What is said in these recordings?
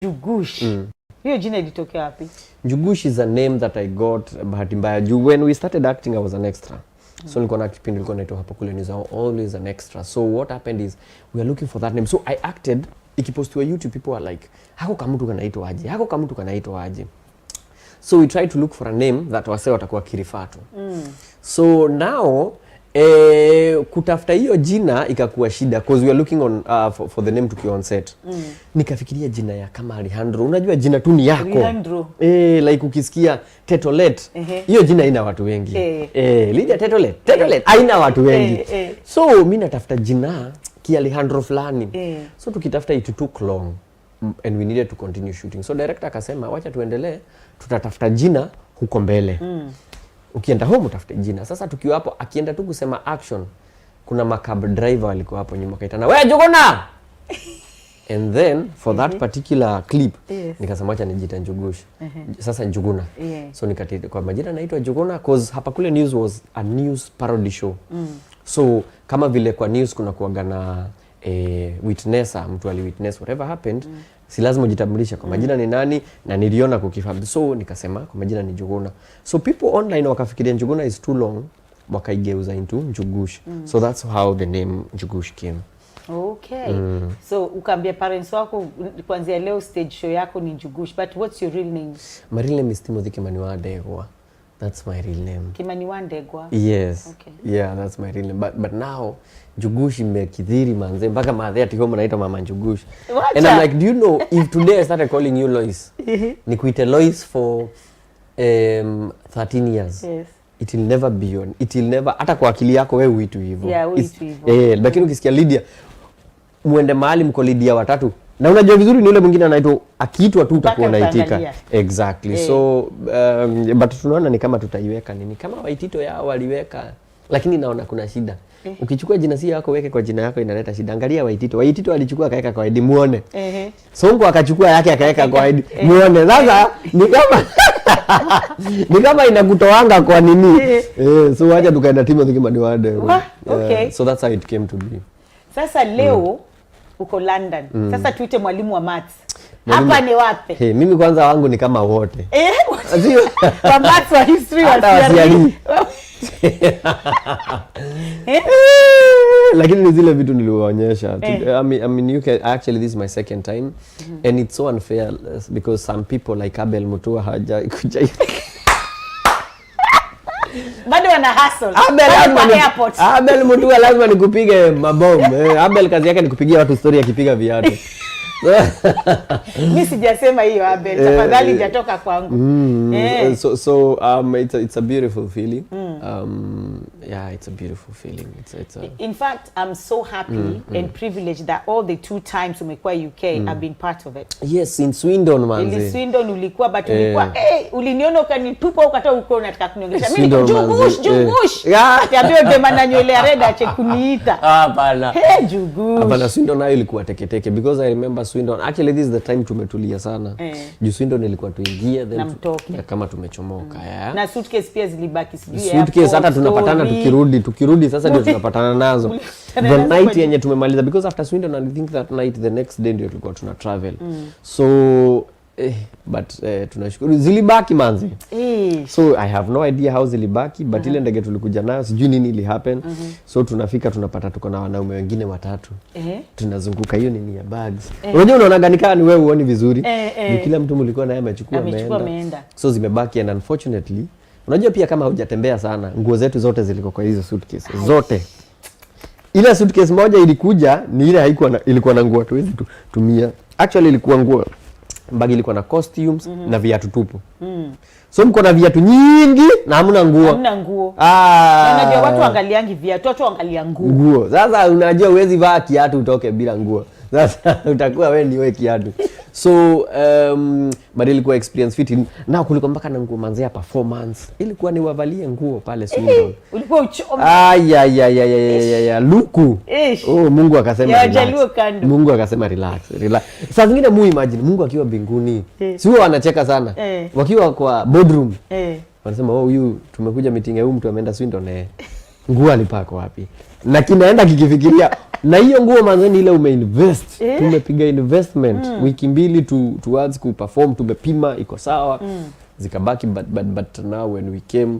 Njugush. Hiyo jina ilitokea wapi? Njugush is a name that I got bahati mbaya. When we started acting, I was an extra. So nilikuwa na kipindi nilikuwa naitwa hapa kule, ni always an extra. So what happened is we are looking for that name. So I acted, ikipostiwa YouTube, people were like, hako kama mtu kanaitwa aje? Hako kama mtu kanaitwa aje? So we tried to look for a name that wase watakuwa kirifatu. So now kutafuta hiyo jina ikakuwa shida because we are looking on for the name tukiwa on set. Nikafikiria jina ya kama Alejandro. Unajua jina tu ni yako. Alejandro. Like ukisikia Tetolet, hiyo jina haina watu wengi. Lydia Tetolet haina watu wengi. So mimi natafuta jina ki Alejandro fulani. So tukitafuta it took long and we needed to continue shooting. So director akasema wacha tuendelee, tutatafuta jina huko mbele. Ukienda home utafute jina. Sasa tukiwa hapo akienda tu kusema action, kuna macab driver alikuwa hapo nyuma kaitana, "Wewe Jogona!" And then for that particular clip nikasema acha nijita Njugush. Sasa Njuguna. So nikati kwa majina naitwa Jogona cause hapa kule news was a news parody show. So kama vile kwa news kuna kuaga na witnesser, mtu ali witness whatever happened, si lazima ujitambulisha kwa majina ni nani, na niliona kukifahamu. So nikasema kwa majina ni Njuguna. So people online wakafikiria Njuguna is too long, wakaigeuza into Njugush. So that's how the name Njugush came. Okay. So ukaambia parents wako kuanzia leo stage show yako ni Njugush, but what's your real name? My real name is Ndegwa. That's my real name. Kimani Ndegwa. Yes. Okay. Yeah, that's my real name. But now Njugush imekithiri manze mpaka madhe ati home naitwa mama Njugush. And I'm like, do you know if today I started calling you Lois, nikuite Lois for 13 years. Yes. It will never be on. It will never, hata kwa akili yako wewe uitu hivyo. Yeah, uitu hivyo. Lakini ukisikia Lydia, muende mahali mko Lydia watatu. Na unajua vizuri ni yule mwingine anaitwa akiitwa tu utakuwa unaitika. Exactly. So but tunaona ni kama tutaiweka nini? Kama Waitito yao waliweka, lakini naona kuna shida. Ukichukua jina si yako weke kwa jina yako inaleta shida. Angalia Waitito alichukua akaweka kwa ID muone. Songo akachukua yake akaweka kwa ID muone. Sasa ni kama inakutoanga kwa nini? So acha tukaenda Kimani Ndegwa. Okay. So that's how it came to be. Sasa leo uko London. Sasa tuite mwalimu wa maths. Hapa ni wapi? Mimi kwanza wangu ni kama wote. Wa maths wa history wa CRE. Lakini ni zile vitu niliwaonyesha. I mean you can actually, this is my second time and it's so unfair because some people like Abel Mutua haja kuja. Bado wana hustle. Abel Mutua lazima nikupige mabomu. Abel kazi yake ni kupigia watu story akipiga viatu. Mimi sijasema hiyo Abel, tafadhali jatoka kwangu. So it's a beautiful feeling. Yeah, it's a beautiful feeling. In fact, I'm so happy and privileged that all the 2 times umekuwa UK I've been part of it. Yes, in Swindon manze. In Swindon ulikuwa, but ulikuwa uliniona ukanitupa ukatoa uko unataka kuniongelesha. Mimi Njugush. Atiambia dema na nywele ya red ache kuniita. Hapana. Njugush. Hapana, Swindon nayo ilikuwa teketeke because I remember Swindon. Actually this is the time tumetulia sana. Juu Swindon ilikuwa tuingie then kama tumechomoka. Na suitcase pia zilibaki sijui. Suitcase hata tunapatana tukirudi sasa ndio tunapatana nazo. The night yenye tumemaliza because after Swindon I think that night the next day ndio tulikuwa tuna travel. So but tunashukuru zilibaki manzi. So I have no idea how zilibaki but ile ndege tulikuja nayo sijui nini ili happen. So tunafika tunapata tuko na wanaume wengine watatu. Tunazunguka hiyo nini ya bags. Unajua unaona kama ni wewe uone vizuri. Ni kila mtu mlikuwa naye amechukua ameenda. So zimebaki and unfortunately unajua pia kama hujatembea sana nguo zetu zote ziliko kwa hizo suitcase zote. Ile suitcase moja ilikuja ni ile haikuwa ilikuwa na nguo tuwezi tumia. Actually ilikuwa nguo bagi ilikuwa na costumes na viatu tupu. So mko na viatu nyingi na hamna nguo. Hamna nguo. Unajua watu angaliangi viatu, watu angalia nguo. Sasa unajua huwezi vaa kiatu utoke bila nguo. Sasa utakuwa wewe ni wewe kiatu. So but ilikuwa experience fitting. Na kulikuwa mpaka na nguo manzea performance. Ilikuwa ni wavalie nguo pale Swindon. Ulikuwa uchoma. Luku. Mungu akasema relax. Mungu akasema relax. Sasa zingine imagine Mungu akiwa mbinguni. Si wao wanacheka sana. Wakiwa kwa boardroom. Wanasema huyu tumekuja meeting ya huyu mtu ameenda Swindon. Nguo alipaka wapi? na kinaenda kikifikiria na hiyo nguo manzeni ile umeinvest. Tumepiga investment wiki mbili towards kuperform, tumepima iko sawa, zikabaki but now when we came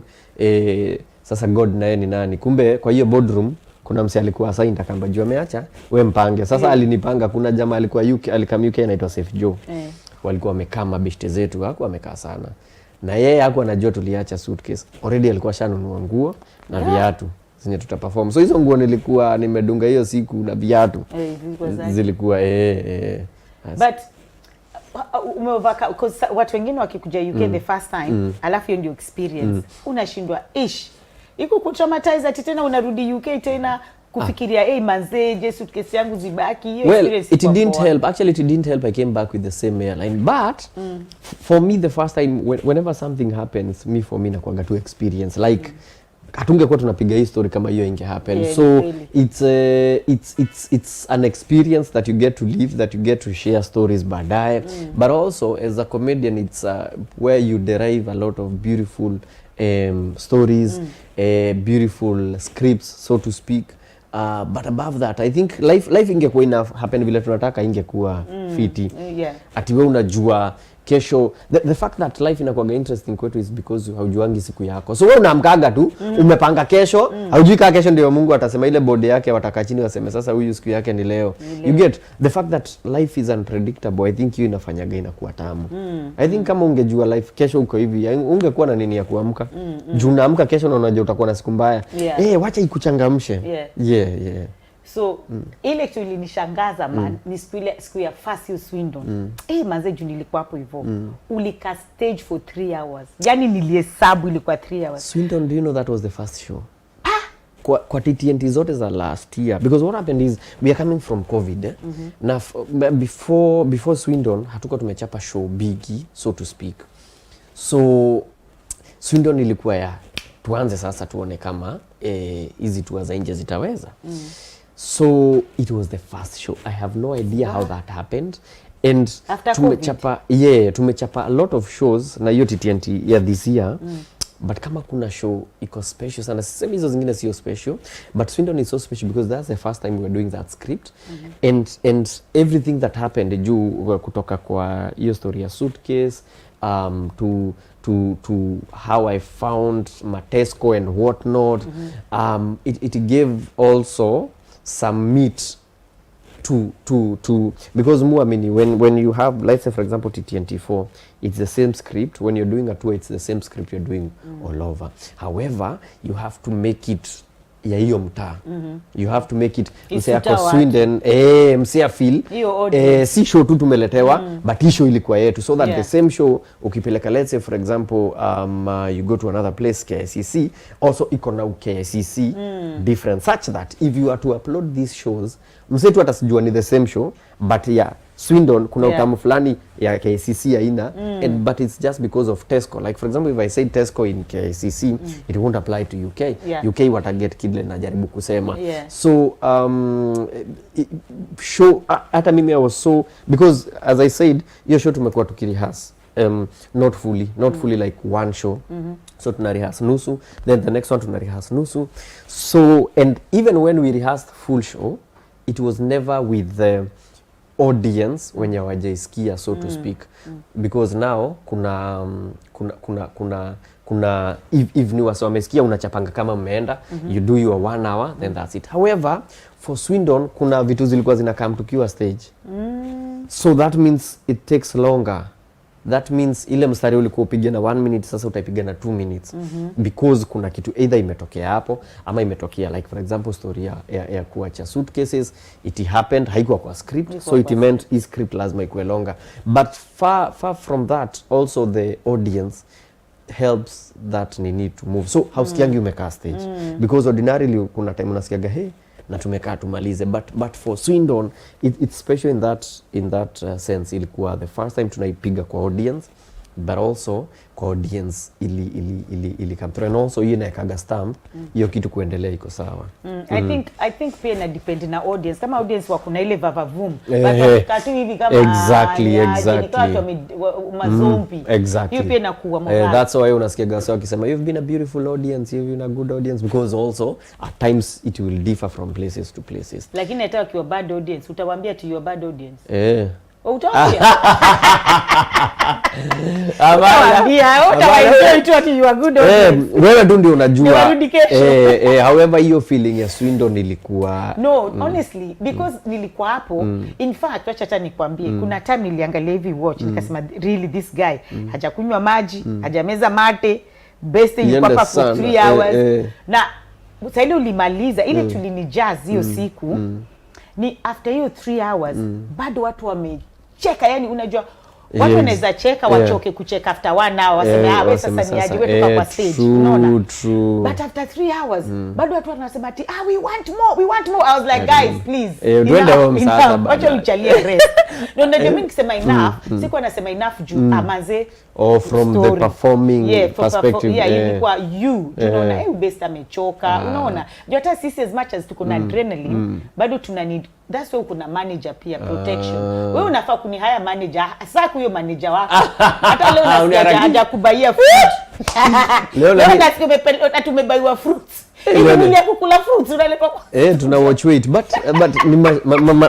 sasa God naye ni nani, kumbe kwa hiyo boardroom kuna msi alikuwa assigned akamba jua ameacha we mpange sasa. Alinipanga, kuna jamaa alikuwa UK, alikam UK anaitwa Safe Joe, walikuwa wamekaa mabeshte zetu, hakuwa amekaa sana na yeye, hakuwa anajua tuliacha suitcase already, alikuwa shanunua nguo na viatu zenye tutaperform. So hizo nguo nilikuwa nimedunga hiyo siku na viatu zilikuwa but umeovaka because watu wengine wakikuja UK the first time alafu hiyo ndio experience unashindwa iko kutraumatize ati tena unarudi UK tena kufikiria manze je suitcase yangu zibaki. Hiyo experience it didn't help, actually it didn't help. I came back with the same airline, but for me the first time whenever something happens, for me nakuanga tu experience like hatungekuwa tunapiga hii story kama hiyo inge happen. So really, it's an experience that you get to live, that you get to share stories baadaye, but also as a comedian it's where you derive a lot of beautiful stories, beautiful scripts so to speak, but above that I think life ingekuwa ina happen vile tunataka, ingekuwa fiti. Ati wewe unajua kesho, the fact that life inakuwa interesting kwetu is because haujuangi siku yako. So wewe unaamkaga tu umepanga kesho, haujui kama kesho ndio Mungu atasema ile body yake wataka chini waseme sasa huyu siku yake ni leo. You get the fact that life is unpredictable. I think hiyo inafanyaga inakuwa tamu. I think kama ungejua life kesho uko hivi, ungekuwa na nini ya kuamka. Juu unaamka kesho na unajua utakuwa na siku mbaya. Wacha ikuchangamshe. Yeah. So ile kitu ilinishangaza man ni siku ya first Swindon. Manze juu nilikuwa hapo hivyo. Ulika stage for 3 hours. Yani nilihesabu ilikuwa 3 hours. Swindon, do you know that was the first show? Kwa TTNT zote za last year, because what happened is we are coming from COVID na before Swindon hatuko tumechapa show bigi so to speak. So Swindon ilikuwa ya tuanze sasa tuone kama hizi tour za nje zitaweza. So it was the first show. I have no idea how that happened. And tumechapa a lot of shows na hiyo TTNT ya this year. But kama kuna show iko special sana, sisemi hizo zingine sio special, but Swindon is so special because that's the first time we were doing that script. And everything that happened juu kutoka kwa hiyo story ya suitcase to how I found Matesco and whatnot, it gave also some meat to because when you have, let's say for example TTNT4, it's the same script. When you're doing a tour, it's the same script you're doing all over. However, you have to make it ya hiyo mtaa. You have to make it msea kwa Sweden, msea feel si show tu tumeletewa, but hii show ilikuwa yetu, so that the same show ukipeleka, let's say for example you go to another place KICC, also iko na KICC different, such that if you are to upload these shows msetu atasijua ni the same show, but Swindon kuna utamu fulani ya KICC haina, but it's just because of Tesco. Like for example, if I say Tesco in KICC, it won't apply to UK. UK wataget kidle na jaribu kusema. So show hata mimi I was so, because as I said hiyo show tumekuwa tukirehas not fully like one show. So tuna rehearse nusu, then the next one tuna rehearse nusu. So and even when we rehearsed full show, it was never with the audience when you wajaisikia so to speak, because now kuna if ni wase wamesikia unachapanga kama mmeenda, you do your 1 hour then that's it. However, for Swindon kuna vitu zilikuwa zinakam tukiwa stage, so that means it takes longer. That means ile mstari ulikuwa upige na 1 minute, sasa utaipiga na 2 minutes because kuna kitu either imetokea hapo ama imetokea, like for example story ya kuacha suitcases, it happened, haikuwa kwa script, so it meant hii script lazima ikuwe longer. But far from that, also the audience helps that ni need to move. So hausikiangi umekaa stage, because ordinarily kuna time unasikiaga na tumekaa tumalize, but for Swindon it's special in that sense. Ilikuwa the first time tunaipiga kwa audience, but also kwa audience ili come through, and also hiyo inaekaga stamp hiyo kitu kuendelea iko sawa. I think pia ina depend na audience. Kama audience wako na ile vavavum kati hivi kama exactly mazombi exactly, hiyo pia inakuwa mbaya. That's why unasikia gasa wakisema you've been a beautiful audience, you've been a good audience, because also at times it will differ from places to places. Lakini hata ukiwa bad audience utawaambia tu you are bad audience. Utawaambia utawaambia tu ati you are good audience. Wewe tu ndio unajua. However hiyo feeling ya Swindon ilikuwa honestly because nilikuwa hapo. In fact acha hata nikwambie kuna time niliangalia hivi watch nikasema really this guy hajakunywa maji, hajameza mate, best yuko hapa for 3 hours. Na sasa ile ulimaliza ile tulinijazz hiyo siku ni after hiyo 3 hours bado watu wamecheka, yani unajua watu wanaweza cheka wachoke kucheka after 1 hour waseme wewe sasa ni aje wewe toka kwa stage, unaona but after 3 hours bado watu wanasema ati we want more. I was like guys please twende home sasa bado acha uchalie rest. Ndio mimi nikisema enough sikuwa nasema enough juu amaze from the performing perspective ilikuwa tunaona best amechoka, unaona ndio hata sisi as much as tuko na adrenaline bado tuna need, that's why kuna manager pia protection. Wewe unafaa kuni hire manager sasa huyo manager wako hata leo unasikia hajakubaia food leo nasikia tumebaiwa fruits ili kukula fruits unaleta tuna watch wait but ni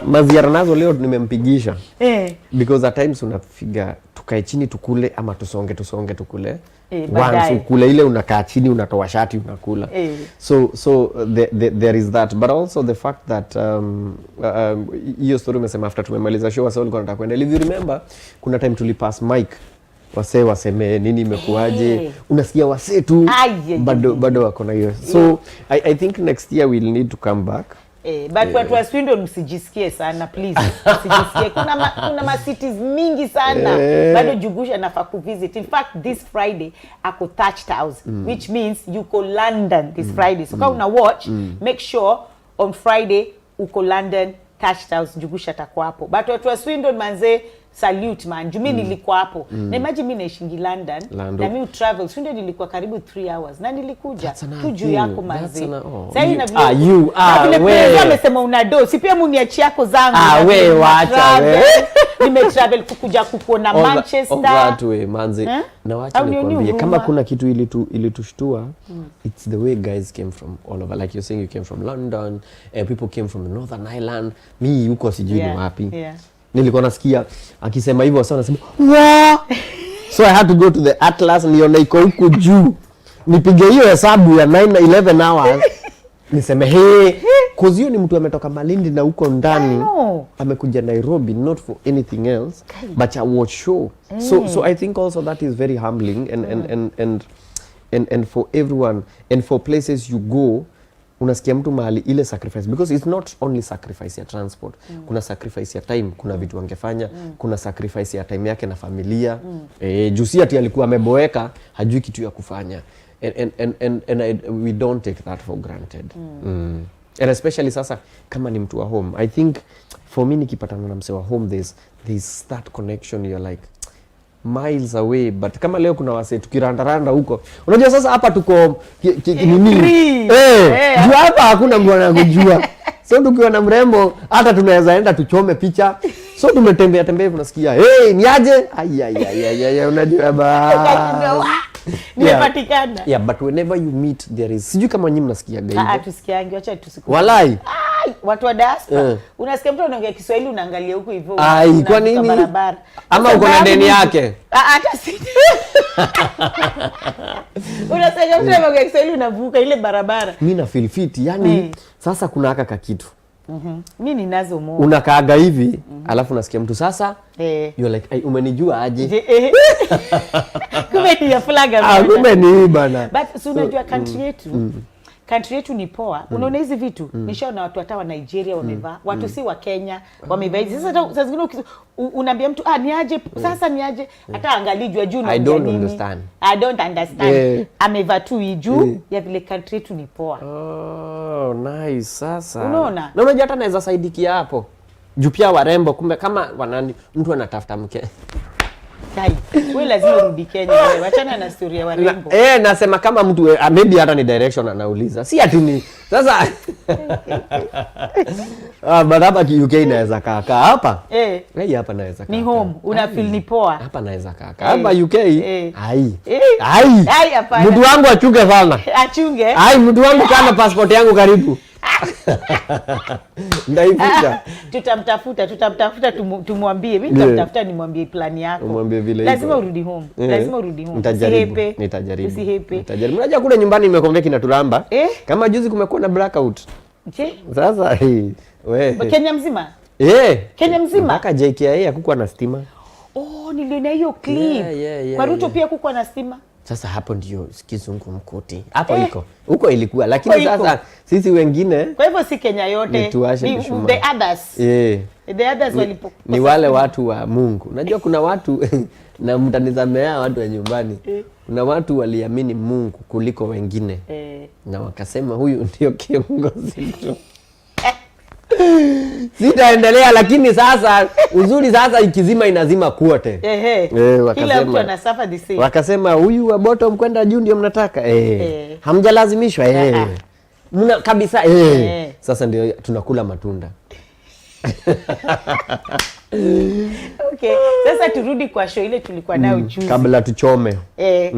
maziara nazo leo nimempigisha because at times unafiga tukae chini tukule ama tusonge tukule once ukule ile unakaa chini unatoa shati unakula so there is that, but also the fact that hiyo story umesema after tumemaliza show wasa walikuwa wanataka kwenda. If you remember kuna time tulipass mic waseme nini imekuaje, unasikia wase tu bado wako na hiyo. So I think next year we'll need to come back. But watu wa Swindon msijisikie sana please. Msijisikie. Kuna ma cities mingi sana. Bado Njugush anafaa kuvisit. In fact this Friday ako Thatched House which means you go London this Friday. So kama una watch make sure on Friday uko London Thatched House Njugush atakuwa hapo. But watu wa Swindon manze salute man. Jumi nilikuwa hapo. Na imagine mimi naishingi London na mimi travel. Swindon nilikuwa karibu 3 hours. Na nilikuja tu juu yako manze. Sasa ina wewe amesema una do. Si pia muniachi yako zangu. Wewe wacha wewe. Nimetravel kukuja kukuona Manchester. That way manze. Na wacha nikwambie kama kuna kitu ilitushtua it's the way guys came from all over, like you're saying you came from London and people came from the Northern Ireland. Me huko sijui ni wapi. Nilikuwa nasikia akisema hivyo sana nasema so I had to go to the Atlas nione iko huko juu nipige hiyo hesabu ya 9-11 hours niseme cause hiyo ni mtu ametoka Malindi na huko ndani amekuja Nairobi not for anything else but a watch show. So I think also that is very humbling and for everyone and for places you go unasikia mtu mahali ile sacrifice, because it's not only sacrifice ya transport kuna sacrifice ya time, kuna vitu angefanya kuna sacrifice ya time yake na familia jusi ati alikuwa ameboeka hajui kitu ya kufanya and we don't take that for granted and especially sasa kama ni mtu wa home. I think for me nikipatana na mse wa home there's that connection, you're like miles away, but kama leo kuna wase tukirandaranda huko unajua sasa hapa tuko nini jua hapa hakuna mwana kujua so tukiwa na mrembo hata tunaweza enda tuchome picha so tumetembea unasikia ni aje unajua ba nimepatikana but whenever you meet there is sijui kama nyinyi mnasikia gani tusikiangi acha tusiku walai watu wa diaspora unasikia mtu anaongea Kiswahili unaangalia huko hivyo kwa nini barabara ama uko na deni yake hata si unasikia mtu anaongea Kiswahili unavuka ile barabara. Mimi na feel fit yani sasa kuna haka kitu mimi ninazo mo unakaaga hivi alafu unasikia mtu sasa you're like umenijua aje kumbe ni ya flag kumbe ni bana but so unajua country yetu ni poa. Unaona hizi vitu nishaona watu hata wa Nigeria wamevaa watu si wa Kenya wamevaa hizi. Sasa zingine unaambia mtu ni aje sasa ni aje hata angalijua juu na I don't understand amevaa tu juu ya vile country yetu ni poa. Nice. Sasa unaona na unajua hata naweza saidikia hapo juu pia warembo kumbe kama wanani mtu anatafuta mke Kai, wewe lazima urudi Kenya wewe. Achana na story ya warembo. Nasema kama mtu maybe hata ni direction anauliza. Si ati ni. Sasa baraba UK naweza kaa hapa. Hapa naweza kaa. Ni home, una feel ni poa. Hapa naweza kaa. Hapa UK. Ai. Hapana. Mtu wangu achunge sana. Achunge. Mtu wangu kana passport yangu karibu. Ndaifuta. Tutamtafuta tumwambie. Mimi nitamtafuta nimwambie plan yako. Umwambie vile lazima urudi home. Lazima urudi home. Nitajaribu. Usihepe. Unajua kule nyumbani nimekonveki na tulamba. Kama juzi kumekuwa na blackout. Je? Sasa wewe. Kenya mzima? Kenya mzima. Mpaka JKIA hakukuwa na stima. Niliona hiyo clip. Kwa Ruto pia hakukuwa na stima. Sasa hapo ndio kizungu mkuti. Hapo iko. Huko ilikuwa lakini sasa sisi wengine. Kwa hivyo si Kenya yote. The others. The others walipo. Ni wale watu wa Mungu. Unajua kuna watu na mtanizamea watu wa nyumbani. Kuna watu waliamini Mungu kuliko wengine. Na wakasema huyu ndio kiongozi wetu. Sitaendelea lakini sasa uzuri sasa ikizima inazima kwote. Kila mtu anasafa the same. Wakasema huyu wa bottom kwenda juu ndio mnataka. Hamjalazimishwa. Mna kabisa. Sasa ndio tunakula matunda. Okay. Sasa turudi kwa show ile tulikuwa nayo juzi. Kabla tuchome.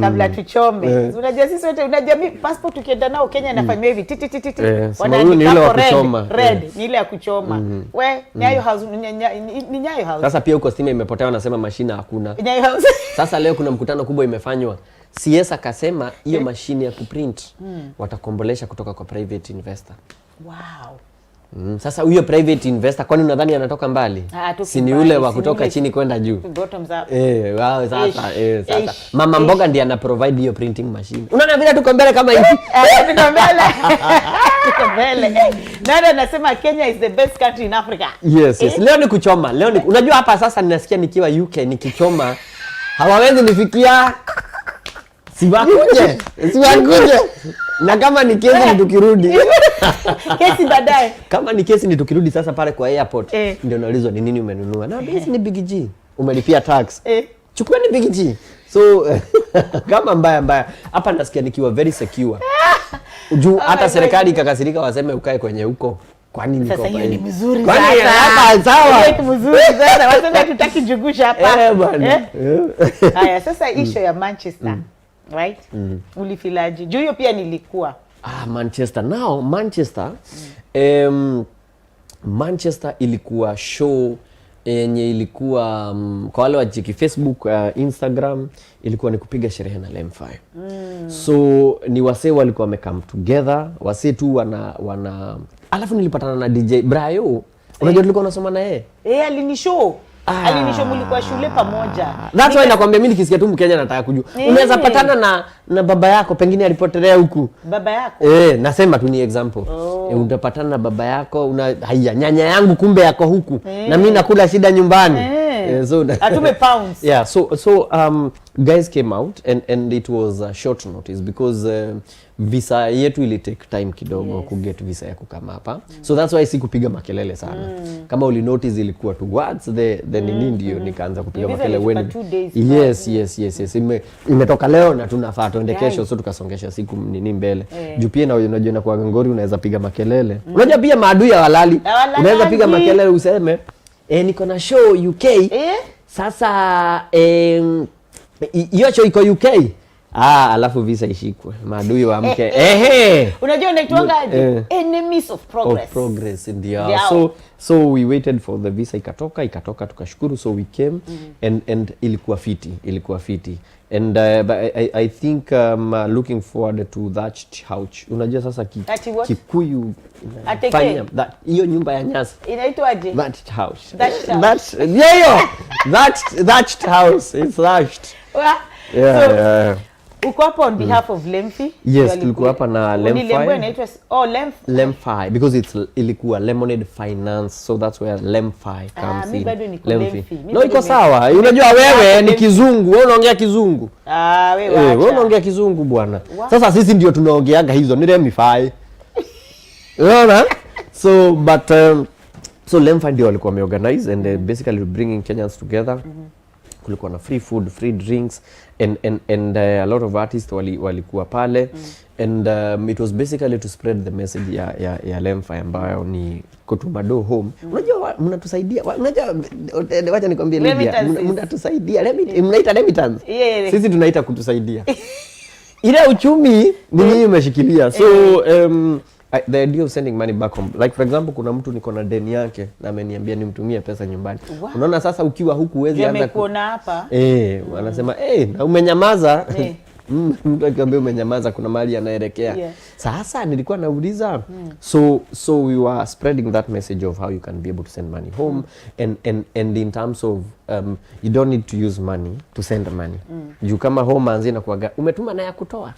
Kabla tuchome. Unajua sisi wote unajua mimi passport ukienda nao Kenya inafanywa hivi titi. Wanaandika red, ni ile ya kuchoma. Nyayo house ni Nyayo house. Sasa pia huko stima imepotea wanasema mashine hakuna. Nyayo house. Sasa leo kuna mkutano kubwa imefanywa. CS akasema hiyo mashine ya kuprint watakombolesha kutoka kwa private investor. Wow. Sasa huyo private investor kwani unadhani anatoka mbali? Si ni ule wa kutoka chini kwenda juu. Bottoms up. Sasa mama mboga ndiye ana provide hiyo printing machine. Unaona vile tuko mbele kama hivi. Tuko mbele. Nani anasema Kenya is the best country in Africa? Yes. Leo ni kuchoma. Unajua hapa sasa ninasikia nikiwa UK nikichoma hawawezi nifikia. Siwakuje. Na kama ni kesi ni tukirudi. Kesi baadaye. Kama ni kesi ni tukirudi sasa pale kwa airport. Ndio naulizwa ni nini umenunua. Na basi ni Big G. Umelipia tax. Chukua ni Big G. So kama mbaya. Hapa nasikia nikiwa very secure. Juu hata serikali ikakasirika waseme ukae kwenye huko. Kwani niko sasa hiyo ni mzuri sana. Kwani hapa sawa. Ni mzuri sana. Wasema tutaki Njugush hapa. Bwana. Haya sasa issue ya Manchester. Right? Ulifilaji. Juu hiyo pia nilikuwa. Manchester. Now Manchester Manchester ilikuwa show yenye ilikuwa kwa wale wa jiki Facebook, Instagram ilikuwa ni kupiga sherehe na Lemfire. So ni wasee walikuwa wamecome together, wasee tu wana alafu nilipatana na DJ Brayo. Unajua tulikuwa tunasoma na yeye. Alinishow mlikuwa shule pamoja. That's why nakwambia mimi nikisikia tu Mkenya nataka kujua. Unaweza patana na baba yako pengine alipotelea huku. Baba yako? Nasema tu ni example. Utapatana na baba yako, haya nyanya yangu kumbe yako huku. Na mimi nakula shida nyumbani. So atume pounds. Yeah, so guys came out and it was a short notice because visa yetu ili take time kidogo kuget visa ya kukama hapa. So that's why sikupiga makelele sana. Kama uli notice ilikuwa tu words the nini ndio nikaanza kupiga makelele when yes imetoka leo na tunafaa tuende kesho, so tukasongesha siku nini mbele. Juu pia na unajua kwa Ngori unaweza piga makelele. Unajua pia maadui ya walali. Unaweza piga makelele useme niko na show UK. Sasa hiyo show iko UK. Alafu visa ishikwe. Maadui wa mke. Unajua unaitwanga aje? Enemies of progress. Of progress ndio. So we waited for the visa ikatoka tukashukuru, so we came and ilikuwa fiti. And I think looking forward to that house. Unajua sasa Kikuyu fanya hiyo nyumba ya nyasi. Inaitwaje? That house. That house is thatched. Yeah. Uko hapa on behalf of Lemfi? Yes, tulikuwa hapa na Lemfi. Lemfi inaitwa Lemfi because ilikuwa Lemonade Finance, so that's where Lemfi comes in. Mimi bado niko Lemfi. No, iko sawa. Unajua wewe ni kizungu, wewe unaongea kizungu. Wewe unaongea kizungu bwana. Sasa sisi ndio tunaongeaga hizo ni Lemfi. Unaona? So Lemfi ndio walikuwa wameorganize and basically bringing Kenyans together. kulikuwa na free food, free drinks and a lot of artists walikuwa pale and it was basically to spread the message ya Lemfi ambayo ni kutuma do home. Unajua mnatusaidia, unajua wacha nikwambie Lydia, mnatusaidia, mnaita remittance. Sisi tunaita kutusaidia. Ile uchumi ni nyinyi umeshikilia. So the idea of sending money back home, like for example, kuna mtu niko na deni yake na ameniambia nimtumie pesa nyumbani. Unaona sasa ukiwa huku huwezi anza kuona hapa. Wanasema na umenyamaza. Mtu akiambia umenyamaza kuna mahali anaelekea. Sasa nilikuwa nauliza so we were spreading that message of how you can be able to send money home and in terms of you don't need to use money to send money. Juu kama home anzi na kuaga umetuma na ya kutoa.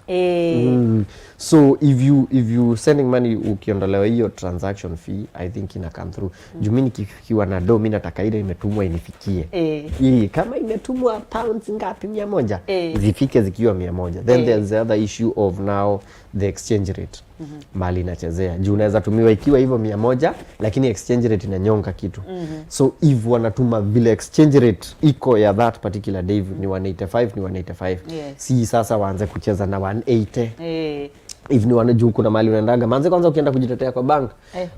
So if you sending money ukiondolewa hiyo transaction fee, I think ina come through. Juu mimi nikiwa na do mimi nataka ile imetumwa inifikie. Kama imetumwa pounds ngapi 100 zifike zikiwa 100. Then there's the other issue of now the exchange rate. Mali inachezea. Juu unaweza tumiwa ikiwa hivyo 100 lakini exchange rate inanyonga kitu. So if wanatuma vile exchange rate iko ya that particular day ni 185 ni 185. Si sasa waanze kucheza na 180. If ni wanajua kuna mali unaendaga manze kwanza ukienda kujitetea kwa bank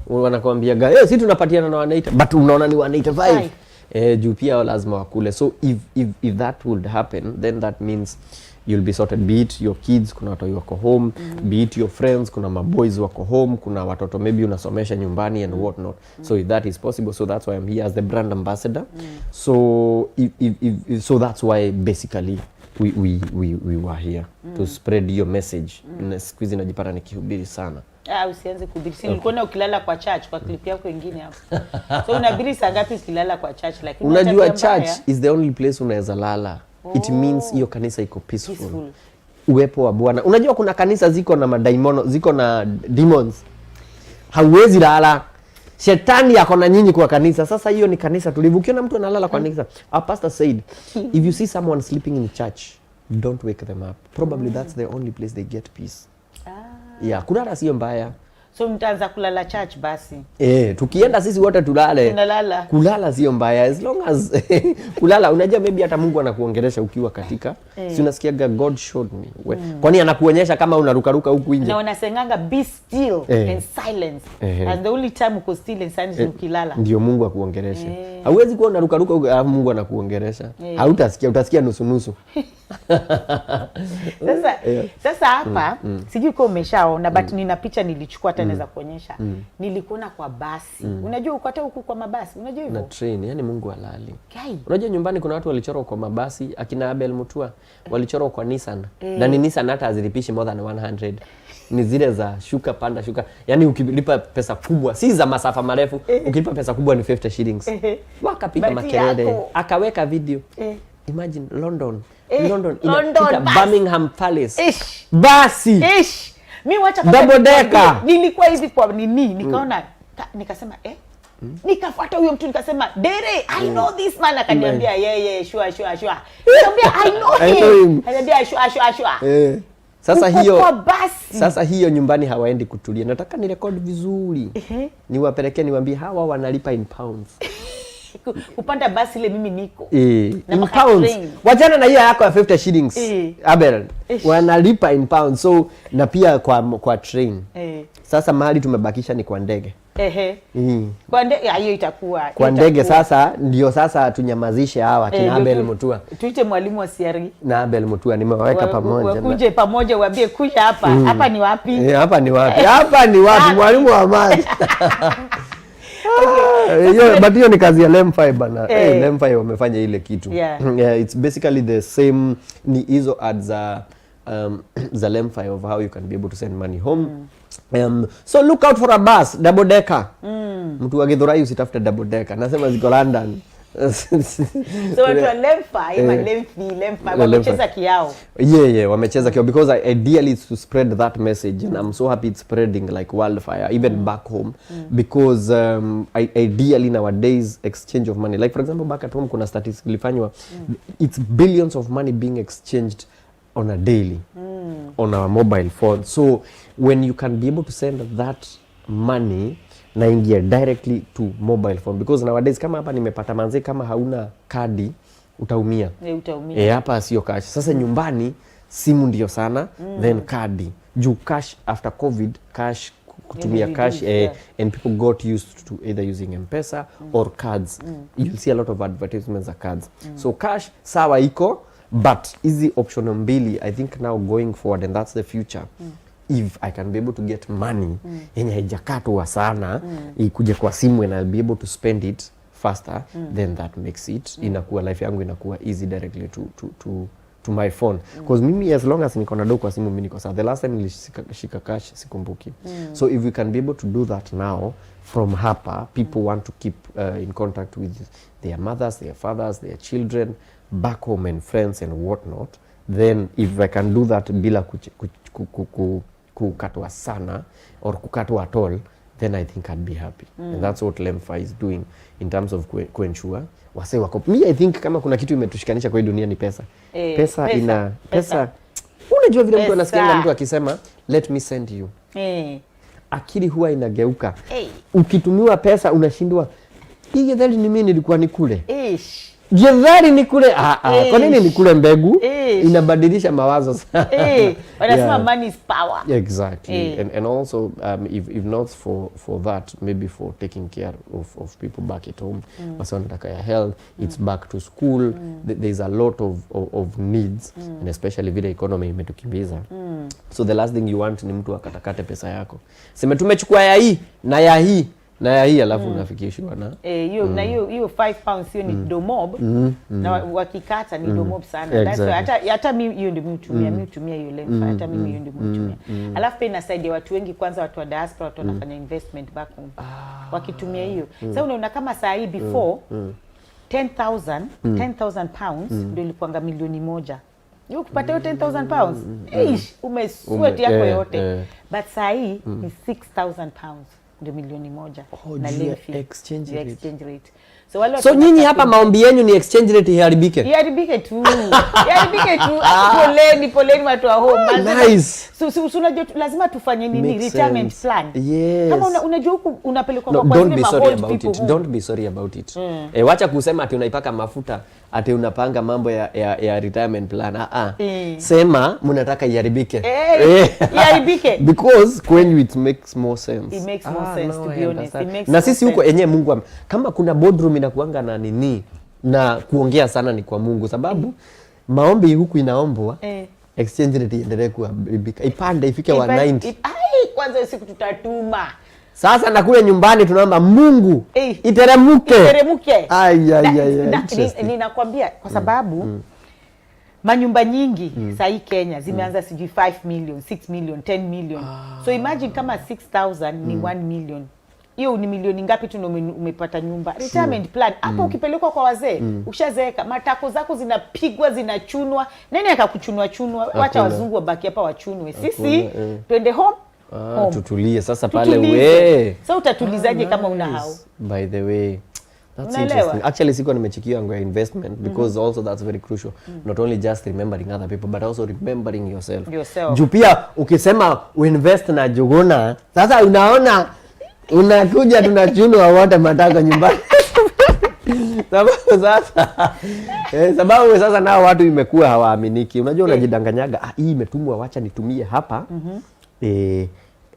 wanakuambia sisi tunapatiana na 180 but unaona ni 185. Juu pia lazima wakule. So if that would happen then that means you'll be sorted, be it your kids, kuna watoto wako home, be it your friends, kuna maboys wako home, kuna watoto maybe unasomesha nyumbani and what not. So if that is possible, so that's why I'm here as the brand ambassador. So so that's why basically we were here to spread your message. Siku hizi najipata nikihubiri sana. Usianze kuhubiri. Nilikuona ukilala kwa church kwa clip yako nyingine hapo. So unahubiri saa ngapi ukilala kwa church? Lakini unajua church is the only place unaweza lala. It means hiyo kanisa iko peaceful. Uwepo wa Bwana. Unajua kuna kanisa ziko na madaimono, ziko na demons. Hauwezi lala. Shetani yako na nyinyi kwa kanisa. Sasa hiyo ni kanisa tulivu. Ukiona mtu analala kwa kanisa. Our pastor said, if you see someone sleeping in church, don't wake them up. Probably that's the only place they get peace. Kulala sio mbaya. So mtaanza kulala church basi. Tukienda sisi wote tulale. Tunalala. Kulala sio mbaya as long as kulala unajua maybe hata Mungu anakuongelesha ukiwa katika. Si unasikiaga God showed me. Kwani anakuonyesha kama unarukaruka huku nje. Na unasenganga be still and silence. And the only time uko still and silence ukilala. Ndio Mungu akuongelesha. Hauwezi kuwa unarukaruka huku Mungu anakuongelesha. Hautasikia, utasikia nusu nusu. Sasa hapa sijui kwa umeshaona but nina picha nilichukua hata naweza kuonyesha. Nilikuona kwa basi. Unajua uko hata huku kwa mabasi. Unajua hivyo? Na train, yani Mungu halali. Unajua nyumbani kuna watu walichorwa kwa mabasi, akina Abel Mutua walichorwa kwa Nissan. Na ni Nissan hata hazilipishi more than 100. Ni zile za shuka panda shuka. Yani ukilipa pesa kubwa, si za masafa marefu, ukilipa pesa kubwa ni 50 shillings. Wakapiga makelele, akaweka video. Imagine London, Birmingham Palace. Basi. Mimi wacha double decker. Nilikuwa hivi kwa nini? Nikaona nikasema nikafuata huyo mtu nikasema Dere, I know this man. Akaniambia sure. Nikamwambia I know him. Akaniambia sure. Sasa hiyo nyumbani hawaendi kutulia. Nataka ni record vizuri. Niwapelekee niwaambie hawa wanalipa in pounds. Kupanda basi ile mimi niko. In pounds. Wajana na hiyo yako ya 50 shillings. Abel. Wanalipa in pounds. So na pia kwa train. Sasa mahali tumebakisha ni kwa ndege. Kwa ndege hiyo itakuwa. Kwa ndege sasa ndio sasa tunyamazishe hawa kina Abel Mutua. Tuite mwalimu wa CRE. Na Abel Mutua nimewaweka pamoja. Wakuje pamoja waambie kuja hapa. Hapa ni wapi? Hapa ni wapi? Hapa ni wapi? Mwalimu wa math. But hiyo ni kazi ya Lemfi bana. Lemfi wamefanya ile kitu. It's basically the same ni hizo ads za Lemfi of how you can be able to send money home. So look out for a bus, double decker. Mtu wa Githurai usitafute double decker. Nasema ziko London. So watu wa Lemfi wamecheza kiao. Wamecheza kiao because ideally it's to spread that message and I'm so happy it's spreading like wildfire even back home because ideally nowadays exchange of money, like for example back at home kuna statistics ilifanywa, it's billions of money being exchanged on a daily on our mobile phone. So when you can be able to send that money na ingia directly to mobile phone because nowadays kama hapa nimepata manze kama hauna kadi utaumia. Utaumia. Hapa sio cash. Sasa nyumbani simu ndio sana, then kadi. Juu cash after COVID, cash kutumia cash and people got used to either using M-Pesa or cards. You'll see a lot of advertisements of cards. So cash sawa iko, but hizi option mbili I think now going forward, and that's the future. If I can be able to get money yenye haijakatwa sana ikuje kwa simu and I'll be able to spend it faster, then that makes it inakuwa life yangu inakuwa easy directly to my phone, because mimi as long as niko na do kwa simu mimi niko sawa. The last time nilishika cash sikumbuki. So if we can be able to do that now from hapa, people want to keep in contact with their mothers, their fathers, their children back home and friends and whatnot, then if I can do that bila kukatwa sana or kukatwa at all, then I think I'd be happy. And that's what Lemfa is doing in terms of ensure wase wako. Me I think kama kuna kitu imetushikanisha kwa hii dunia ni pesa. Pesa. Unajua vile mtu anasikia mtu akisema let me send you. Akili huwa inageuka. Ukitumiwa pesa unashindwa. Hii getheri ni mimi nilikuwa nikule. Getheri nikule. Kwa nini nikule mbegu? Inabadilisha mawazo sana. Wanasema money is power. Exactly. And also if not for that, maybe for taking care of people back at home, wanataka ya health, it's back to school. There's a lot of needs, and especially vile economy imetukimbiza. So the last thing you want ni mtu akatakate pesa yako. Sema tumechukua ya hii na ya hii na ya hii alafu unafikishwa na hiyo na hiyo 5 pounds hiyo ni domob na wakikata ni domob sana. That's why hata mimi hiyo ndio mimi hutumia hiyo Lemfa, hata mimi hiyo ndio hutumia. Alafu pia inasaidia watu wengi, kwanza watu wa diaspora, watu wanafanya investment back home wakitumia hiyo. Sasa unaona kama saa hii before 10,000 pounds ndio ilikuwa milioni moja. Hiyo kupata hiyo 10,000 pounds umesweat yako yote. But saa hii ni 6,000 pounds ndio milioni moja na exchange rate. So nyinyi hapa maombi yenu ni exchange rate iharibike? Iharibike tu. Poleni watu wa home. Nice. So unajua lazima tufanye nini? Retirement plan. Yes. Kama unajua huku unapelekwa kwa zile don't be sorry about it. Wacha kusema ati unaipaka mafuta ati unapanga mambo ya retirement plan. Sema mnataka iharibike. Iharibike. Because when it makes more sense. It makes more sense, to be honest. Na sisi huko enyewe Mungu kama kuna boardroom inakuanga na nini na kuongea sana ni kwa Mungu, sababu maombi huku inaombwa exchange rate iendelee kuharibika, ipande ifike 190. Kwanza siku tutatuma. Sasa na kule nyumbani tunaomba Mungu iteremuke. Ninakwambia kwa sababu manyumba nyingi sahi Kenya zimeanza sijui 5 million, 6 million, 10 million. So imagine kama 6,000 ni 1 million. Hiyo ni milioni ngapi tu umepata nyumba. Retirement plan. Hapo ukipelekwa kwa wazee, ushazeeka, matako zako zinapigwa, zinachunwa. Nani akakuchunwa? Wacha wazungu wabaki hapa wachunwe. Sisi twende home. Tutulie sasa pale Sasa utatulizaje kama una hao? By the way, that's interesting. Actually siko nimechikia ngo investment because also that's very crucial. Not only just remembering other people but also remembering yourself. Juu pia ukisema uinvest na Juguna, sasa unaona unakuja tunachunwa wote mataka nyumbani. Sababu sasa nao watu imekuwa hawaaminiki. Unajua unajidanganyaga, hii imetumwa wacha nitumie hapa.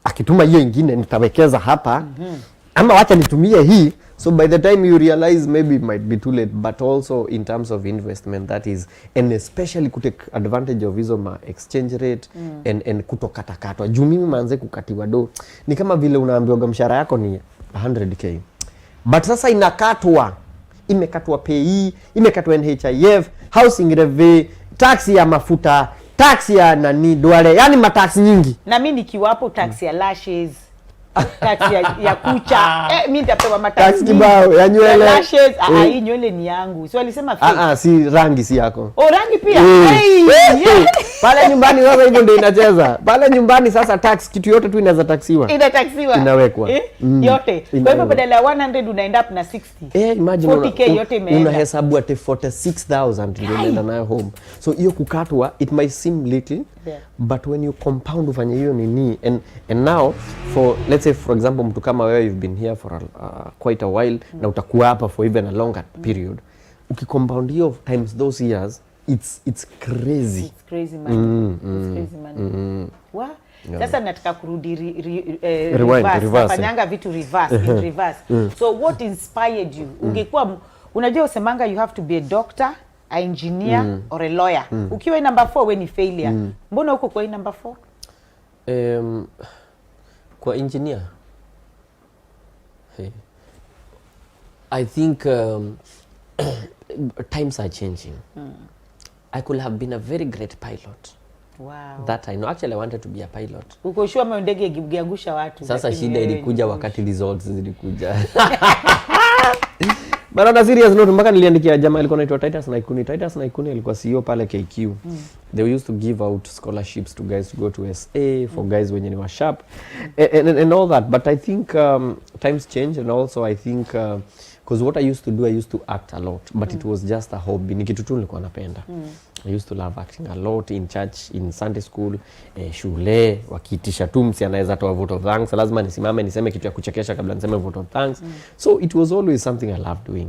Akituma hiyo ingine nitawekeza hapa. Ama wacha nitumie hii. So by the time you realize maybe it might be too late, but also in terms of investment that is, and especially to take advantage of hizo exchange rate and kutokatakatwa. Juu mimi manze kukatiwa do ni kama vile unaambiwa mshahara yako ni 100k. But sasa inakatwa, imekatwa PE, imekatwa NHIF, housing levy, tax ya mafuta, tax ya nani duale, yani matax nyingi. Na mimi nikiwapo tax ya lashes, tax ya kucha, mimi nitapewa matax kibao ya nywele. Lashes, hii nywele ni yangu. So alisema fake. Si rangi si yako. Rangi pia. Pale nyumbani sasa hivyo ndio inacheza. Pale nyumbani sasa tax kitu yote tu inaweza taxiwa. Inawekwa. Yote. Kwa hivyo badala ya 100 unaenda up na 60. Imagine 40k yote imeenda. Unahesabu ati 46,000 ndio unaenda nayo home. So hiyo kukatwa it might seem little, but when you compound ufanye hiyo nini and now for let's say for example mtu kama wewe you've been here for quite a while na utakuwa hapa for even a longer period. ukicompound hiyo times those years, it's crazy. It's crazy money. It's crazy money. Wa? Sasa nataka kurudi reverse. Fanyanga vitu reverse, in reverse. So what inspired you? Ungekuwa, unajua usemanga you have to be a doctor, a engineer or a lawyer. Ukiwa number 4 we ni failure. Mbona uko kwa number 4? Kwa engineer. Hey. I think times are changing. I could have been a very great pilot. Wow. That I know. Actually, I wanted to be a pilot. Uko sure mwa ndege ikiangusha watu. Sasa shida ilikuja wakati results zilikuja. But on a serious note, mpaka niliandikia jamaa alikuwa anaitwa Titus Naikuni alikuwa CEO pale KQ. They used to give out scholarships to guys to go to SA for guys wenye ni wa sharp and all that. But I think times change, and also I think because what I used to do, I used to act a lot, but it was just a hobby. Ni kitu tu nilikuwa napenda. I used to love acting a lot in church, in Sunday school, shule, wakiitisha tu msi anaweza toa vote of thanks, lazima nisimame niseme kitu ya kuchekesha kabla niseme vote of thanks. So it was always something I loved doing.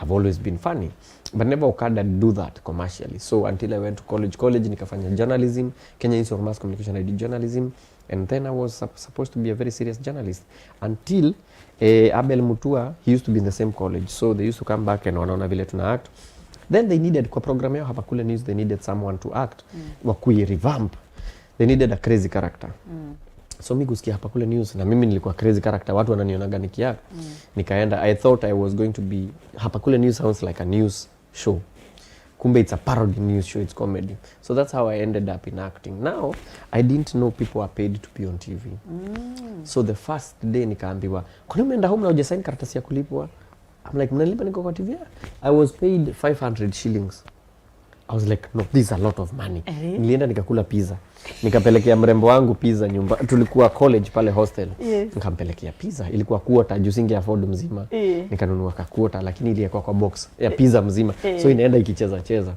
I've always been funny, but never occurred to do that commercially. So until I went to college nikafanya journalism, Kenya Institute of Mass Communication, I did journalism, and then I was supposed to be a very serious journalist until Abel Mutua, he used to be in the same college, so they used to come back and wanaona vile tuna act. Then they needed, kwa program yao hapa kule news, they needed someone to act, wakui revamp. They needed a crazy character. So mi kusikia hapa kule news, na mimi nilikuwa crazy character, watu wananionaga nikiact. Nikaenda, I thought I was going to be, hapa kule news sounds like a news show. Kumbe it's a parody news show, it's comedy. So that's how I ended up in acting. Now, I didn't know people are paid to be on TV. So the first day nikaambiwa, kwa nini umeenda home na hujasign karatasi ya kulipwa? I'm like, mnalipa niko kwa TV? I was paid 500 shillings. I was like, no, this is a lot of money. Nilienda nikakula pizza. Nikapelekea mrembo wangu pizza nyumba. Tulikuwa college pale hostel. Nikampelekea pizza. Ilikuwa quarter, juu singe afford mzima. Nikanunua ka quarter, lakini ilikuwa kwa box ya pizza mzima. So inaenda ikicheza cheza.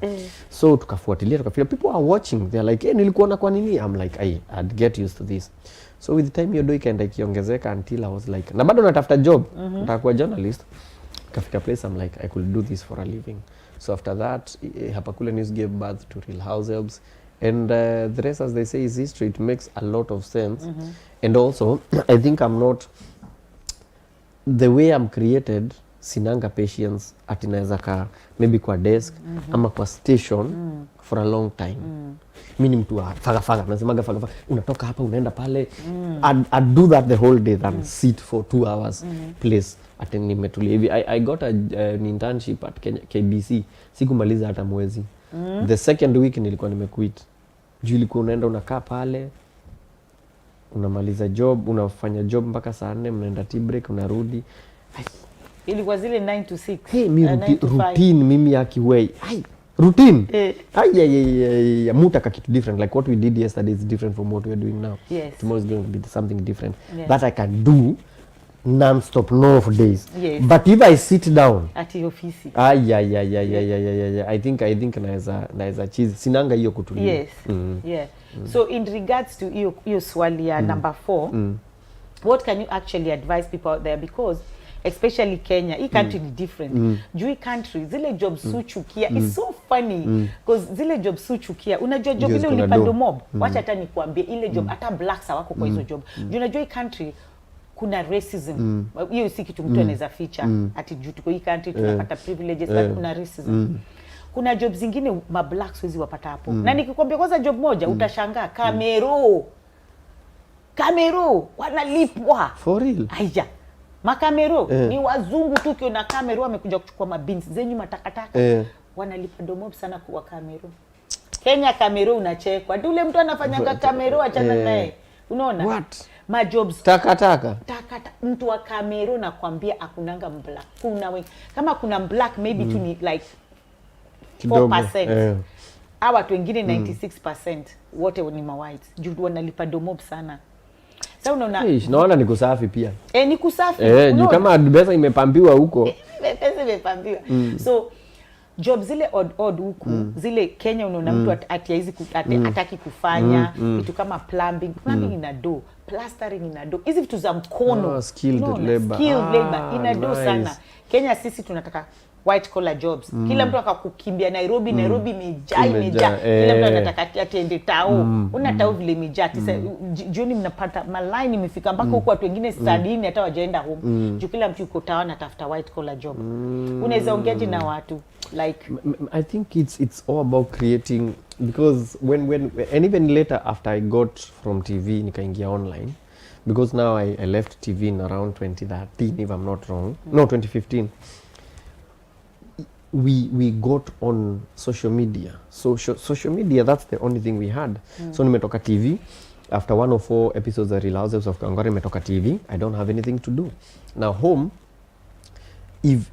So tukafuatilia, people are watching. They're like, nilikuona kwa nini? I'm like, I'd get used to this. So with the time hiyo ikaenda ikiongezeka until I was like, na bado natafuta job. Nataka kuwa journalist. Kafika place, I'm like, I could do this for a living. So after that, hapa kule news gave birth to Real Househelps, and the rest, as they say, is history. It makes a lot of sense. And also, I think I'm not, the way I'm created, sinanga patience ati naweza ka maybe kwa desk ama kwa station for a long time. Mimi ni mtu wa faga nasemaga faga, unatoka hapa unaenda pale. I'd do that the whole day than sit for 2 hours place ati nimetulia hivi. I got an internship at KBC, sikumaliza hata mwezi. The second week nilikuwa nimequit. Juu ilikuwa unaenda unakaa pale, unamaliza job, unafanya job mpaka saa 4, mnaenda tea break, unarudi. Ilikuwa zile 9 to 6. Hey, routine mimi akiwei. Routine. Mutaka kitu different. Like what we did yesterday is different from what we are doing now. Yes. Tomorrow is going to be something different. Yes. That I can do non-stop, no off days. Yes. But if I sit down at your office, I think naweza cheese. Sinanga hiyo kutulia. Yes. Yeah. So in regards to hiyo swali ya number 4, what can you actually advise people out there, because especially Kenya, hii country ni different. Juu country zile jobs suchukia, it's so funny because zile jobs suchukia, unajua job ile ulipando mob, wacha hata nikuambie ile job hata blacks hawako kwa hizo job. Juu unajua hii country kuna racism. Hiyo si kitu mtu anaweza ficha ati juu tuko hii country tunapata privileges, but kuna racism. Kuna job zingine ma blacks wezi wapata hapo. Na nikikwambia kwanza job moja utashangaa, Kamero wanalipwa for real. Aya. Makamero ni wazungu tu, kiona Kamero wamekuja kuchukua mabins zenyu matakataka. Wanalipa domob sana kwa Kamero. Kenya Kamero unachekwa. Hadi ule mtu anafanya Kamero achana naye. Unaona? What? Ma jobs takataka. Mtu wa Kamero nakwambia hakunanga mblack. Kuna wengi. Kama kuna black maybe tu ni like 4%. Hawa watu wengine 96% wote ni ma whites. Juu wanalipa domob sana. Sasa unaona, naona ni kusafi pia. Ni kusafi. Juu kama pesa imepambiwa huko. Pesa imepambiwa. So job zile odd huku, zile Kenya unaona mtu ati hizi ataki kufanya vitu kama plumbing ina do, plastering ina do. Hizi vitu za mkono, skilled labor ina do sana. Kenya sisi tunataka white collar jobs. Kila mtu akakukimbia Nairobi, Nairobi imejaa. Kila mtu anataka atende tao. Una tao vile imejaa. Jioni mnapata maline imefika mpaka huko watu wengine studying hata wajaenda home. Juu kila mtu yuko town anatafuta white collar job. Unaweza ongeaje na watu like I think it's all about creating, because when and even later after I got from TV nikaingia online, because now I left TV in around 2013 if I'm not wrong. No, 2015. We got on social media. So social media, that's the only thing we had. So nimetoka TV after 1 or 4 episodes of Real Housewives of Kangware, nimetoka TV. I don't have anything to do. Now home, if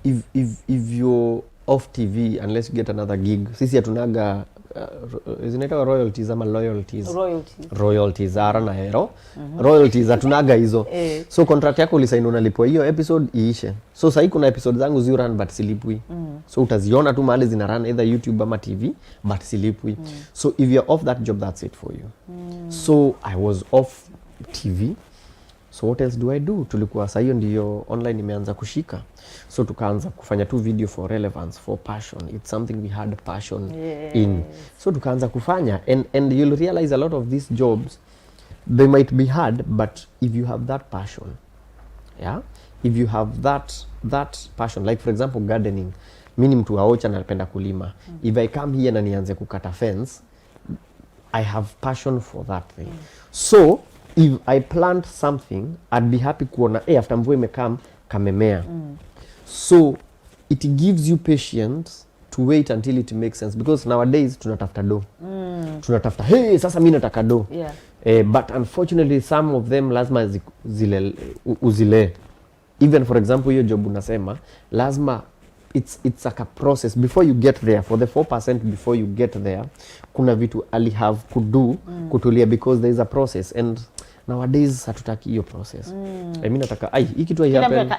you're off TV, unless you get another gig, sisi hatunaga zinaitwa royalties ama royalties ara na hero royalties hatunaga hizo. So contract yako ulisaini unalipwa hiyo episode iishe. So sasa kuna episode zangu zi run but silipwi. So utaziona tu mahali zina run either YouTube ama TV but silipwi. So if you're off that job, that's it for you. So I was off TV. So what else do I do? Tulikuwa saa hiyo ndio online imeanza kushika. So tukaanza kufanya tu video for relevance, for passion. It's something we had passion in. So tukaanza kufanya and you'll realize a lot of these jobs, they might be hard, but if you have that passion, yeah? If you have that passion, like for example gardening. Mimi ni mtu waocha na napenda kulima. If I come here na nianze kukata fence, I have passion for that thing. So if I plant something, I'd be happy kuona after mvua imekam kamemea. So it gives you patience to wait until it makes sense, because nowadays tunatafuta do. Tunatafuta sasa mimi nataka do. But unfortunately some of them lazima uzile. Even for example hiyo job unasema lazima it's like a process before you get there. For the 4% before you get there, kuna vitu ali have kudu kutulia, because there is a process, and nowadays hatutaki hiyo process. Mimi nataka hii kitu happen.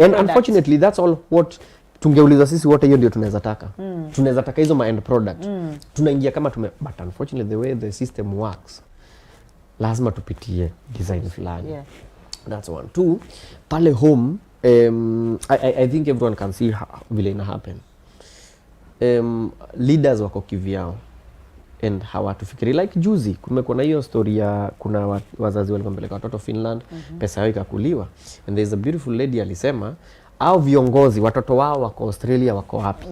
And unfortunately that's all what tungeuliza sisi wote, hiyo ndio tunaweza taka. Tunaweza taka hizo end product. Tunaingia kama but unfortunately the way the system works, lazima tupitie design fulani. That's one. 2, pale home, I think everyone can see vile ina happen. Leaders wako kivyao and hawatufikiri. Like juzi kumekuwa na hiyo story ya kuna wazazi walipeleka watoto Finland, pesa yao ikakuliwa, and there is a beautiful lady alisema au viongozi watoto wao wako Australia wako wapi?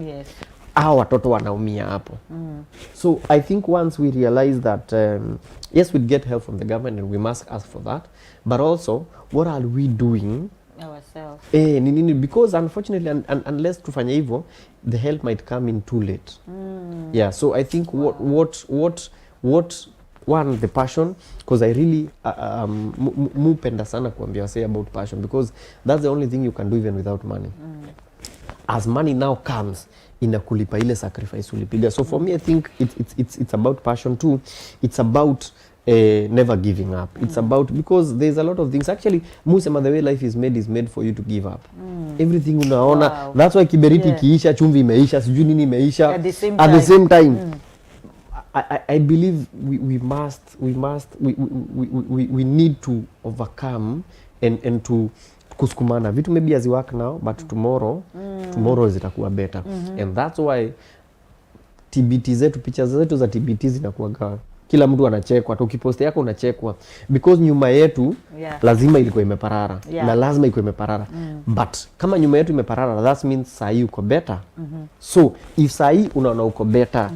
Hao watoto wanaumia hapo. So I think once we realize that yes, we'd get help from the government and we must ask for that, but also what are we doing ourselves? Because unfortunately unless tufanye hivyo, the help might come in too late. So I think what one, the passion, because I really mupenda sana kuambia say about passion, because that's the only thing you can do even without money. As money now comes, inakulipa ile sacrifice ulipiga. So for me I think it's about passion too. It's about never giving up. It's about, because there's a lot of things actually, musema the way life is made for you to give up. Everything unaona. That's why kiberiti kiisha, chumvi imeisha, sijui nini imeisha at the same time. I believe we need to overcome and to kusukumana. Vitu maybe as work now, but tomorrow zitakuwa better. And that's why TBT zetu, picha zetu za TBT zinakuwa kila mtu anachekwa. Ukipost yako unachekwa, because nyuma yetu lazima ilikuwa imeparara na lazima iko imeparara. But kama nyuma yetu imeparara, that means saa hii uko better. So if saa hii unaona uko better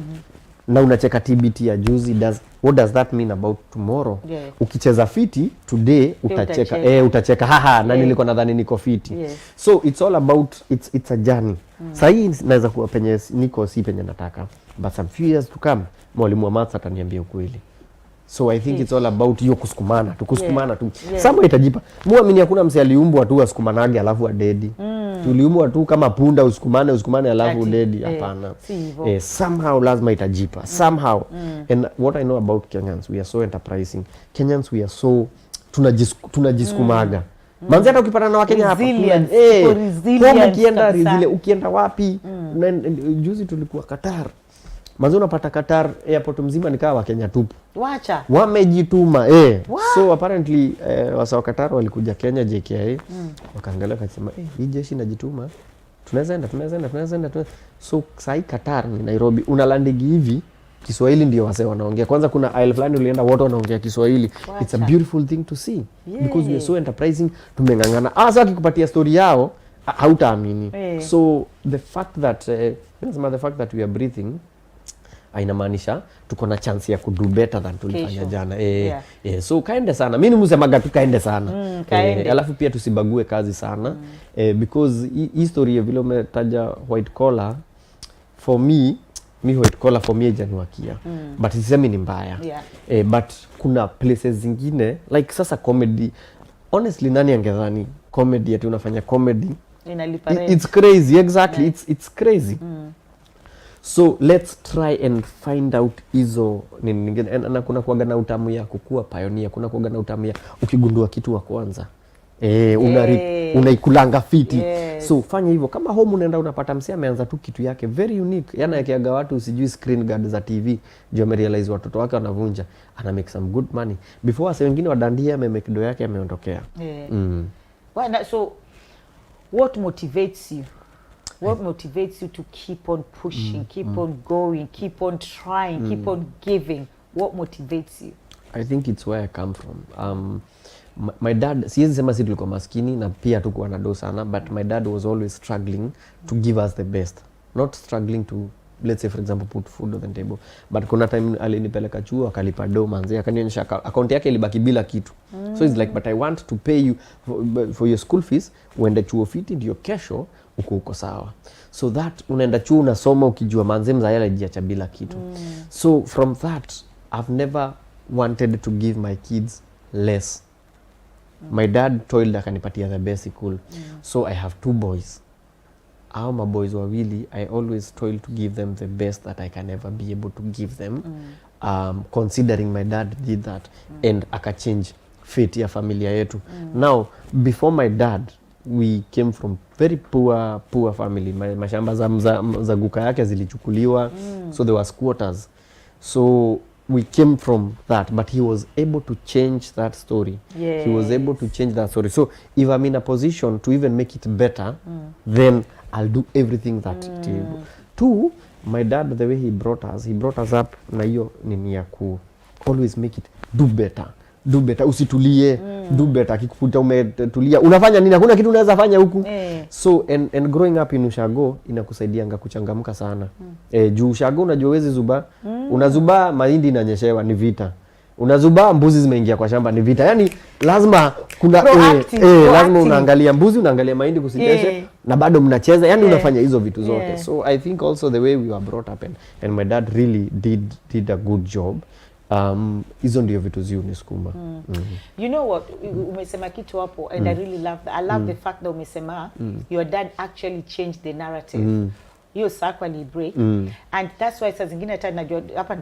na unacheka TBT ya juzi, what does that mean about tomorrow? Ukicheza fiti today utacheka utacheka na nilikuwa nadhani niko fiti. So it's all about it's a journey. Saa hii naweza kuwa penye niko si penye nataka, but some few years to come mwalimu wa maths ataniambia ukweli. So I think it's all about hiyo kusukumana tu. Somewhere itajipa. Muamini hakuna mse aliumbwa tu asukumanage alafu adedi. Tuliumbwa tu kama punda usukumane alafu udedi, hapana. Somehow lazima itajipa. Somehow. And what I know about Kenyans, we are so enterprising. Kenyans, we are so tunajisukumaga. Manzi hata ukipata na Wakenya hapa ukienda wapi? Juzi tulikuwa Qatar. Manzi unapata Qatar airport mzima ni kama Wakenya tupu. Wacha. Wamejituma So apparently wasa wa Qatar walikuja Kenya JKIA. Wakaangalia wakasema hii jeshi inajituma. tunaenda. So sai Qatar ni Nairobi, unalandigi hivi Kiswahili ndio wase wanaongea. Kwanza kuna isle fulani ulienda wote wanaongea Kiswahili. It's a beautiful thing to see. Because we are so enterprising, tumengangana. Sasa akikupatia story yao hautaamini. So the fact that we are breathing inamaanisha tuko na chance ya kudo better than tulifanya jana. So kaende sana. Mimi nimesemaga tu kaende sana. Alafu pia tusibague kazi sana. Because history vile umetaja white collar, for me white collar for me januakia. But sisemi ni mbaya. But kuna places zingine like sasa comedy. Honestly nani angedhani comedy ati unafanya comedy it's crazy. Exactly. It's crazy. So let's try and find out hizo na kuna kuaga na utamu ya kukua pioneer, kuna kuaga na utamu ya ukigundua kitu wa kwanza unaikulanga fiti. So fanya hivyo. Kama home unaenda unapata msee ameanza tu kitu yake very unique, yana yakiaga watu usijui screen guard za TV ndio amerealize watoto wake wanavunja, ana make some good money before wase wengine wadandia make do yake ameondokea. So what motivates you? What motivates you to keep on pushing, keep on going, keep on trying, keep on giving? What motivates you? I think it's where I come from. My dad, siwezi sema sisi tulikuwa maskini na pia tukuwa na do sana, but my dad was always struggling to give us the best. Not struggling to, let's say for example, put food on the table. But kuna time alinipeleka chuo akalipa do manzi, akanionyesha account yake ilibaki bila kitu. So it's like, but I want to pay you for your school fees, uende chuo fiti ndio kesho uko sawa. So that unaenda chuo unasoma ukijua manzi mzae alijiacha bila kitu. So from that I've never wanted to give my kids less. My dad toiled akanipatia the best school. So I have 2 boys. Our my boys wawili, I always toil to give them the best that I can ever be able to give them. Considering my dad did that and akachange fate ya familia yetu. Now before my dad we came from very poor family. Mashamba za guka yake zilichukuliwa. So there was squatters. So we came from that, but he was able to change that story. He was able to change that story. So if I'm in a position to even make it better, then I'll do everything that it will. 2, my dad, the way he brought us up na hiyo nini ya ku always make it do better, usitulie, do better. Kikuputa umetulia unafanya nini, hakuna kitu unaweza fanya huku. So and growing up in Ushago inakusaidianga kuchangamka sana. Juu Ushago unajua wezi zuba, unazuba mahindi inanyeshewa ni vita, unazuba mbuzi zimeingia kwa shamba ni vita. Yani lazima kuna lazima unaangalia mbuzi, unaangalia mahindi kusinyeshe na bado mnacheza, yani unafanya hizo vitu zote. So I think also the way we were brought up and my dad really did a good job. Hizo ndio vitu ziunisukuma. You know what, umesema kitu hapo and I really love that. I love the fact that umesema your dad actually changed the narrative. Hiyo circle ni break and that's why saa zingine hata najua hapa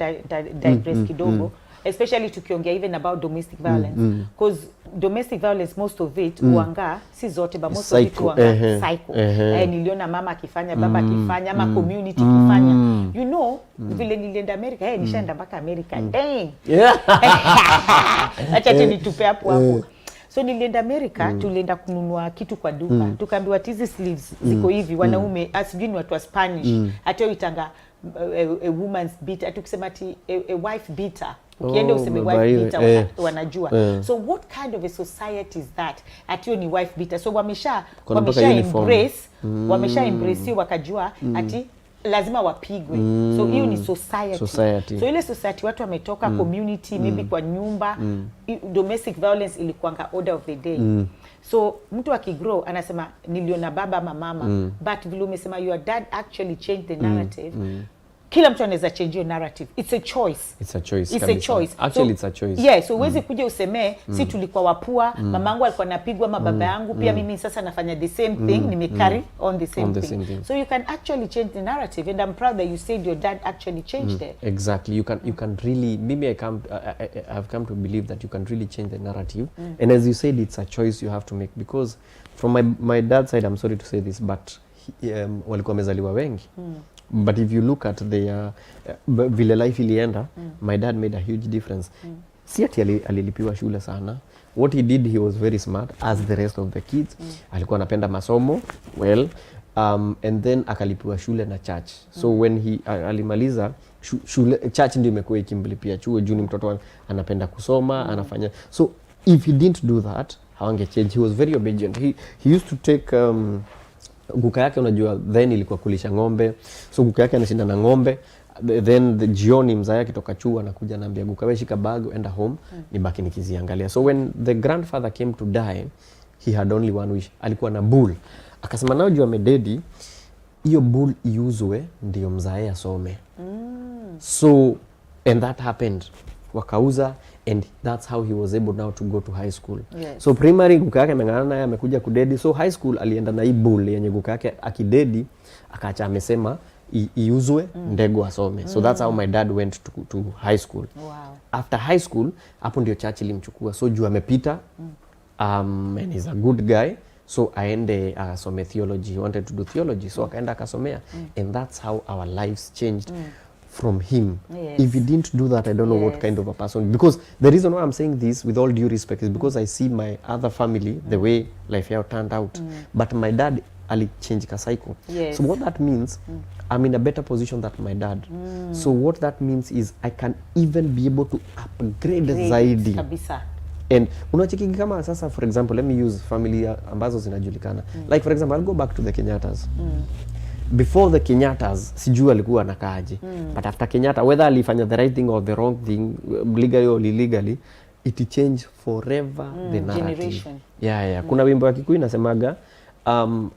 digress kidogo, especially tukiongea even about domestic violence, because domestic violence most of it uanga si zote but most of it uanga cycle. Niliona mama akifanya, baba akifanya, ama community kifanya. You know, vile nilienda America, nishaenda mpaka America. Dang. Acha tu nitupe hapo. So nilienda America, tulienda kununua kitu kwa duka. Tukaambiwa hizi sleeves ziko hivi, wanaume asijui ni watu wa Spanish. Hata itanga a woman's beater, atukisema ati a wife beater. Ukienda useme wife beater wanajua. So what kind of a society is that? Ati ni wife beater. So wamesha embrace wakajua ati lazima wapigwe. So hiyo ni society. So ile society watu wametoka community, maybe kwa nyumba, domestic violence ilikuanga order of the day. So mtu akigrow anasema niliona baba ama mama, but vile umesema your dad actually changed the narrative. Kila mtu anaweza change your narrative. It's a choice. It's a choice. Actually so, it's a choice. Yeah, so uwezi kuja useme si tulikuwa wapua, mamangu alikuwa anapigwa ama baba yangu, pia mimi sasa nafanya the same thing, nimecarry on the same thing. So you can actually change the narrative and I'm proud that you said your dad actually changed it. Exactly. You can really, maybe I've come to believe that you can really change the narrative. And as you said, it's a choice you have to make, because from my dad's side, I'm sorry to say this, but walikuwa wamezaliwa wengi. But if you look at the vile life ilienda, my dad made a huge difference. Si ati alilipiwa shule sana. What he did, he was very smart as the rest of the kids. Alikuwa anapenda masomo, well, and then akalipiwa shule na church. So when he alimaliza shule, church ndio imekuwa ikimlipia chuo juu ni mtoto anapenda kusoma, anafanya. So if he didn't do that, hawange change. He was very obedient. He used to take guka yake, unajua then ilikuwa kulisha ng'ombe. So guka yake anashinda na ng'ombe. Then the jioni mzee akitoka chuo anakuja anambia guka, wewe shika bag enda home, nibaki nikiziangalia. So when the grandfather came to die, he had only one wish. Alikuwa na bull. Akasema nao juu amededi, hiyo bull iuzwe ndio mzae asome. So and that happened. Wakauza, and that's how he was able now to go to high school. Yes. So primary guka yake ameng'ang'ana naye, amekuja kudedi. So high school alienda na hii bull yenye guka yake akidedi akaacha amesema iuzwe Ndegwa asome. So that's how my dad went to high school. Wow. After high school hapo ndio church ilimchukua. So juu amepita and he's a good guy. So aende asome theology. He wanted to do theology. So akaenda akasomea. And that's how our lives changed from him. Yes. If he didn't do that, I don't know what kind of a person. Because the reason why I'm saying this with all due respect is because I see my other family, the way life here turned out. But my dad change ka cycle. Yes. So what that means, I'm in a better position than my dad. So what that means is I can even be able to upgrade zaidi. Kabisa. And unacheki kama sasa, for example, let me use family ambazo zinajulikana. Like for example, I'll go back to the Kenyattas. Before the Kenyattas, sijui alikuwa anakaaje. But after Kenyatta, whether alifanya the right thing or the wrong thing, legally or illegally, it changed forever the narrative. Generation. Yeah. Kuna wimbo wa Kikuyu inasemaga,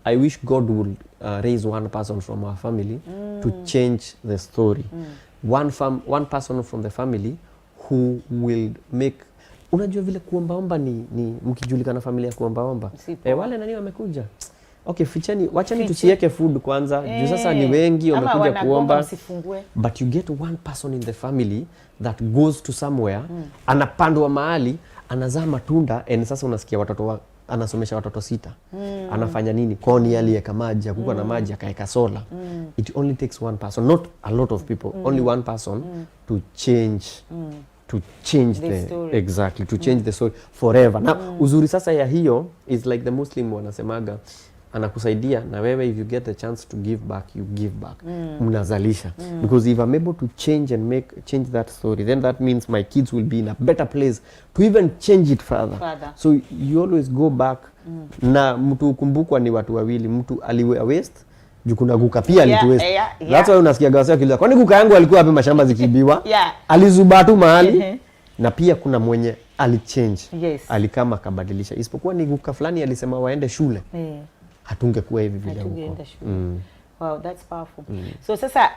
I wish God would raise one person from our family to change the story. One person from the family who will make. Unajua vile kuombaomba ni mkijulikana familia kuombaomba. Wale nani wamekuja? Okay, wachani tusiweke food kwanza. Juu sasa ni wengi wamekuja kuomba. But you get one person in the family that goes to somewhere, anapandwa mahali, anazaa matunda, and sasa unasikia watoto anasomesha watoto 6. Anafanya nini? Koni aliweka maji, kuko na maji akaeka sola. It only takes one person, not a lot of people, only one person to change the story. Exactly, to change the story forever. Na uzuri sasa ya hiyo is like the Muslim wanasemaga, anakusaidia na wewe, if you get the chance to give back, you give back. Mnazalisha. Because if I'm able to change that story, then that means my kids will be in a better place to even change it further. So you always go back. Na mtu ukumbukwa ni watu wawili, mtu aliwe waste, juu kuna guka pia alitu waste. That's why unasikia gawasa akiuliza, kwani guka yangu alikuwa wapi mashamba zikibiwa? Alizuba tu mahali. Na pia kuna mwenye alichange. Alikama akabadilisha. Isipokuwa ni guka fulani alisema waende shule. Hatungekuwa hivi vile huko. Wow, that's powerful. So sasa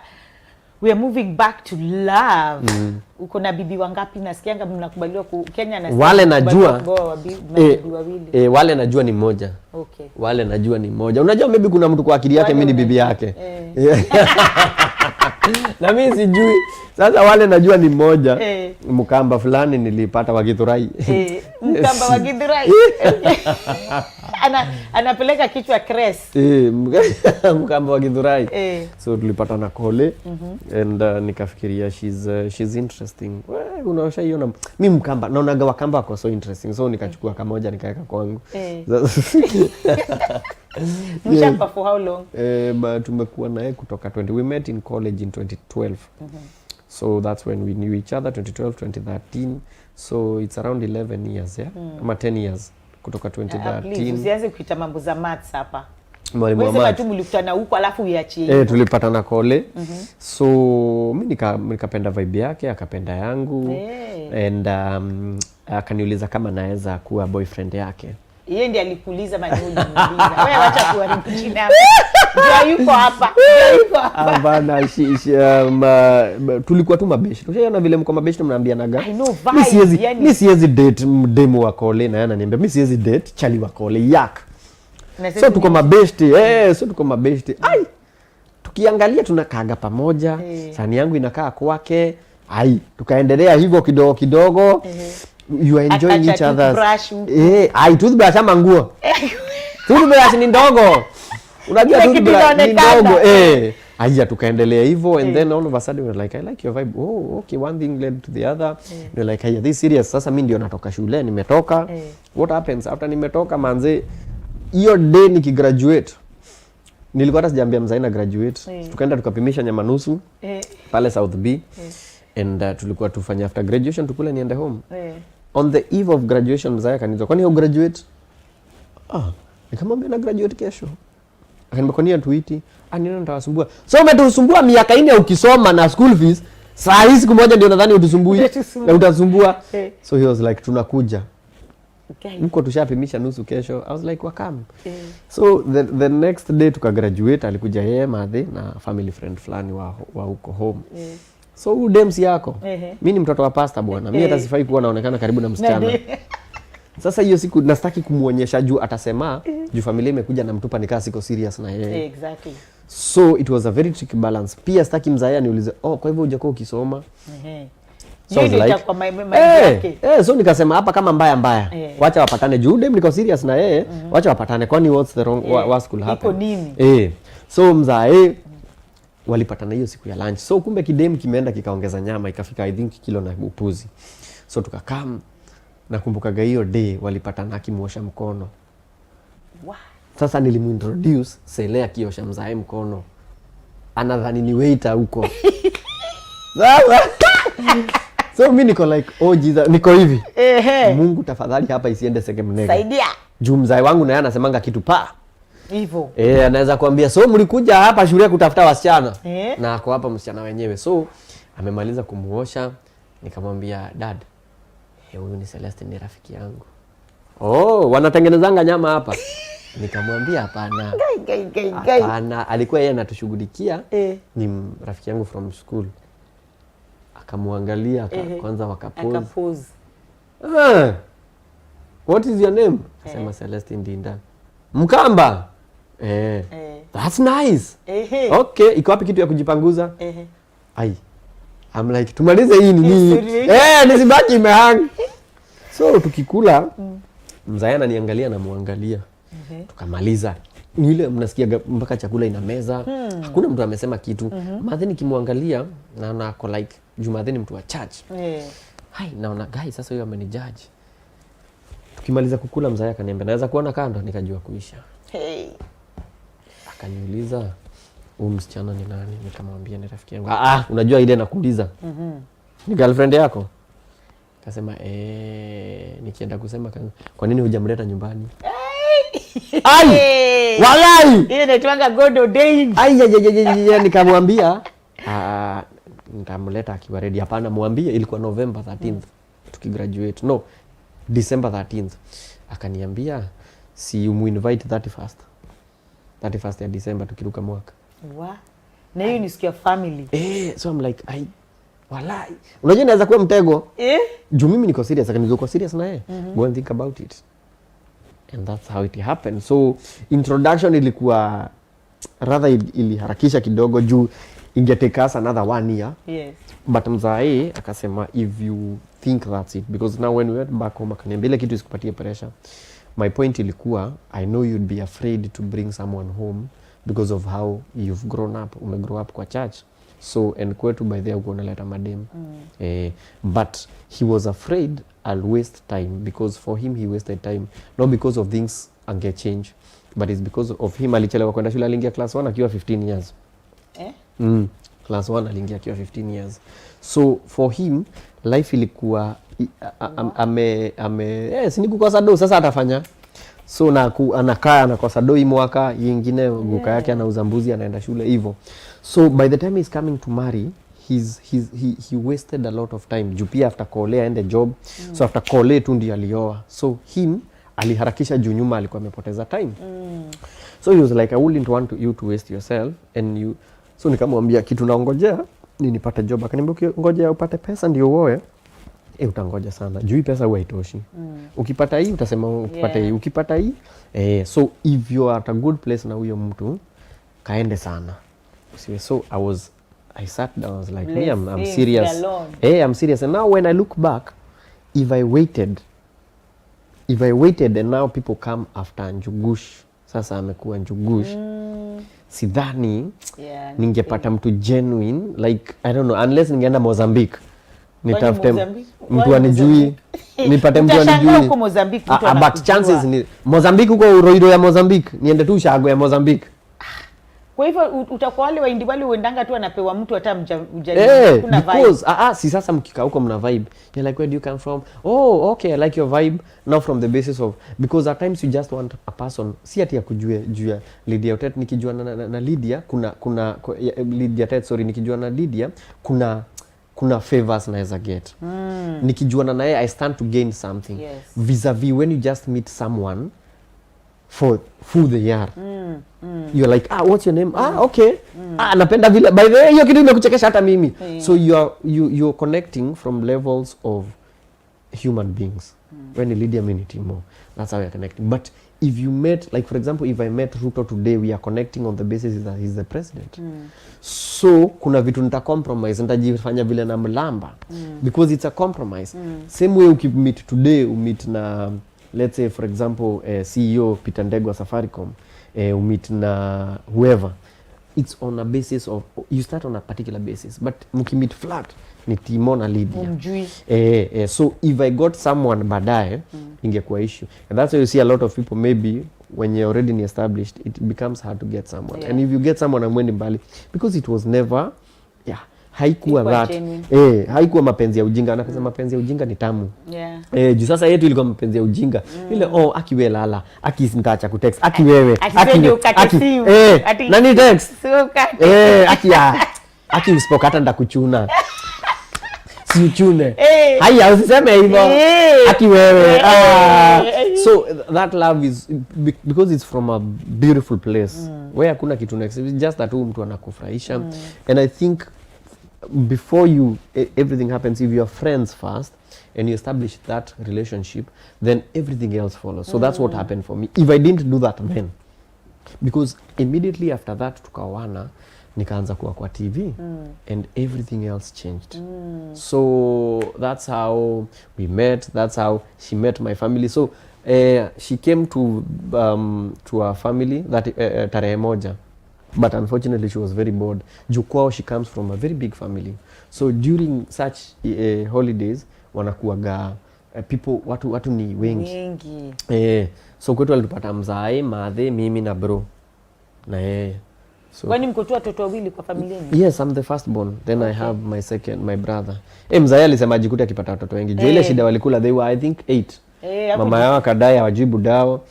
we are moving back to love. Uko na bibi wangapi? Nasikianga mnakubaliwa Kenya na wale najua bibi wawili. Wale najua ni mmoja. Okay. Wale najua ni mmoja. Unajua maybe kuna mtu kwa akili yake mimi ni bibi yake. Na mimi sijui. Sasa wale najua ni mmoja. Mkamba fulani nilipata wa Githurai. Mkamba wa Githurai. Anapeleka kichwa Crest. Mkamba wa Githurai. So tulipata na Kole and nikafikiria she's interesting. Unaosha mimi Mkamba naonaga Wakamba wako so interesting. So nikachukua kamoja nikaweka kwangu. Mshapa for how long? Tumekuwa naye kutoka we met in college in 2012. So that's when we knew each other, 2012, 2013. So it's around 11 years, ama 10 years kutoka 2013. Usianze kuita mambo za maths hapa. Mwalimu wa maths. Wewe mlikutana huko alafu uiachie. Tulipatana Kole. So mimi nikapenda vibe yake, akapenda yangu. And akaniuliza kama naweza kuwa boyfriend yake. Yeye ndiye alikuuliza maniuliza. Wewe acha kuharibu jina hapa. Ndio yuko hapa. Hapana, tulikuwa tu mabeshi. Ushaona vile mko mabeshi mnaambianaga. Mimi siwezi date demo wa Kole na yana niambia mimi siwezi date chali wa Kole yak. So tuko mabeshi. So tuko mabeshi. Ai. Tukiangalia tunakaaga pamoja. Sani yangu inakaa kwake. Ai, tukaendelea hivyo kidogo kidogo. You are enjoying each other's. Toothbrush ama nguo. Toothbrush ni ndogo. Unajua toothbrush ni ndogo. Aya tukaendelea hivyo and then all of a sudden we were like, I like your vibe. Oh, okay, one thing led to the other. We're like, hey, this serious. Sasa mimi ndio natoka shule, nimetoka. What happens after nimetoka manze? Hiyo day nikigraduate nilikuwa hata sijaambia mzee na graduate. Tukaenda tukapimisha nyama nusu pale South B. And tulikuwa tufanya after graduation tukule niende home. On the eve of graduation mzee akaniuliza kwani you graduate? Nikamwambia na graduate kesho. Akaniambia kwani atuiti? Nini nitawasumbua? So umetusumbua miaka 4 ukisoma na school fees. Saa hii siku moja ndio nadhani utusumbui na utasumbua. So he was like tunakuja. Mko tushapimisha nusu kesho. I was like welcome. So the next day tukagraduate, alikuja yeye madhe na family friend fulani wa huko home. So huyu dems yako. Mimi ni mtoto wa pastor bwana. Mimi hata sifai kuwa naonekana karibu na msichana. Sasa hiyo siku nastaki kumuonyesha juu atasema juu familia imekuja na mtupa nikaa siko serious na yeye. Exactly. So it was a very tricky balance. Pia sitaki mzaya niulize, kwa hivyo hujakuwa ukisoma? So so nikasema hapa kama mbaya. Wacha wapatane juu dem niko serious na yeye, wacha wapatane kwani what's the wrong what could happen? Iko nini? So mzae walipatana hiyo siku ya lunch. So kumbe kidem kimeenda kikaongeza nyama ikafika I think kilo na upuzi. So tukakam nakumbukaga hiyo day walipatana akimuosha mkono. Sasa nilimuintroduce Selea kiosha mzae mkono. Anadhani ni waiter huko. So mimi niko like Jesus niko hivi. Mungu tafadhali hapa isiende segemnega. Saidia. Juu mzae wangu naye anasemanga kitu pa. Hivyo. Anaweza kuambia so mlikuja hapa shule kutafuta wasichana. Na ako hapa msichana wenyewe. So amemaliza kumuosha, nikamwambia dad, huyu ni Celeste ni rafiki yangu. Wanatengenezanga nyama hapa. Nikamwambia hapana. Hapana, alikuwa yeye anatushughulikia. Ni rafiki yangu from school. Akamwangalia kwanza wakapose. What is your name? Akasema Celeste Ndinda. Mkamba? That's nice. Okay, iko wapi kitu ya kujipanguza? I'm like tumalize hii nini? Nisibaki imehang. So tukikula mzaya ananiangalia na muangalia. Tukamaliza. Ni ile mnasikia mpaka chakula ina meza. Hakuna mtu amesema kitu. Madheni kimwangalia naona ako like Jumadheni mtu wa church. Naona guys sasa huyo amenijudge. Tukimaliza kukula mzaya akaniambia naweza kuona kando, nikajua kuisha. Akaniuliza huyu msichana ni nani? Nikamwambia ni rafiki yangu. Unajua ile nakuuliza. Ni girlfriend yako? Akasema nikienda kusema kwa nini hujamleta nyumbani? Walai! Ile inaitwa God ordained. Nikamwambia nitamleta akiwa ready. Hapana, mwambie ilikuwa November 13th tukigraduate. No, December 13th. Akaniambia si umuinvite 31st ya December tukiruka mwaka. Na hiyo ni siku ya family. So I'm like walai. Unajua naweza kuwa mtego. Juu mimi niko serious, akanizoko serious na yeye. Go and think about it. And that's how it happened. So introduction ilikuwa rather iliharakisha kidogo juu ingetake us another 1 year. But mzae akasema if you think that's it, because now when we went back home akaniambia ile kitu isikupatie pressure. My point ilikuwa I know you'd be afraid to bring someone home because of how you've grown up, umegrow up kwa church. So and kwetu by there uko unaleta madem. But he was afraid I'll waste time, because for him he wasted time not because of things ange change, but it's because of him alichelewa kwenda shule, aliingia class 1 akiwa 15 years. Class 1 aliingia akiwa 15 years. So for him life ilikuwa si kukosa do, sasa atafanya. So anakaa anakosa do hii mwaka nyingine guka yake anauza mbuzi anaenda shule hivyo. So by the time he's coming to marry, he wasted a lot of time. Jupia after kole aende job. So after kole tu ndio alioa. So him aliharakisha juu nyuma alikuwa amepoteza time. So he was like I wouldn't want you to waste yourself and you. So nikamwambia kitu naongojea ni nipate job. Akaniambia ngojea upate pesa ndio uoe. Utangoja sana. Juu pesa huwa haitoshi. Ukipata hii utasema ukipata hii, ukipata hii. So if you are at a good place na huyo mtu kaende sana. So I sat down, I was like, I'm serious. I'm serious. And now when I look back, if I waited and now people come after Njugush, sasa amekuwa Njugush. Sidhani ningepata mtu genuine, like I don't know, unless ningeenda Mozambique. Nitafute mtu anijui, nipate mtu anijui. But chances ni Mozambique huko Roido ya Mozambique, niende tu shago ya Mozambique. Kwa hivyo utakuwa wale waindi wale uendanga tu anapewa mtu hata kuna because si sasa mkika huko mna vibe, you're like, where do you come from? Oh, okay, I like your vibe. Now from the basis of, because at times you just want a person, si ati ya kujue juu ya Lydia Otet. Nikijua na Lydia kuna Lydia Otet, sorry, nikijua na Lydia kuna favors naweza get. Nikijuana naye I stand to gain something. Yes. Vis-a-vis when you just meet someone for the year. You're like, what's your name? Okay. Napenda vile, by the way hiyo kitu imekuchekesha hata mimi. So you're connecting from levels of human beings. When Lydia Minity more, that's how you're connecting. But if you met, like for example, if I met Ruto today, we are connecting on the basis that he's the president. So kuna vitu nita compromise, nitajifanya vile na mlamba, because it's a compromise. Same way ukimit today, umit na, let's say for example CEO Peter Ndegwa Safaricom, umit na whoever, it's on a basis of, you start on a particular basis, but mkimit flat ni Timon na Lydia. So if I got someone baadaye, ingekuwa issue. And that's why you see a lot of people, maybe when you're already established, it becomes hard to get someone. And if you get someone amwendi mbali, because it was never, haikuwa that. Haikuwa mapenzi ya ujinga. Anasema mapenzi ya ujinga ni tamu. Juu sasa yetu ilikuwa mapenzi ya ujinga. Ile akiwe lala, nitaacha kutext, wewe, nani text? Aki usipoka hata ndakuchuna. Si uchune. Haya usiseme hivyo. Aki wewe. So that love is because it's from a beautiful place where hakuna kitu next. It's just that mtu anakufurahisha. And I think before everything happens, if you are friends first and you establish that relationship, then everything else follows. So that's what happened for me. If I didn't do that then, because immediately after that tukawana, nikaanza kuwa kwa TV and everything else changed. So that's how we met, that's how she met my family. So she came to our family that tarehe moja, but unfortunately she was very bored. Jukwao, she comes from a very big family, so during such holidays wanakuaga people, watu ni wengi. So kwetu alitupata mzae, madhe, mimi na bro na yeye. So, kwani mko tu watoto wawili kwa familia ni? Yes, I'm the firstborn. Then I have my brother. Mzae alisema ajikuta akipata watoto wengi. Juu ile shida walikula, they were I think 8. Mama yao akadai hawajibu dao.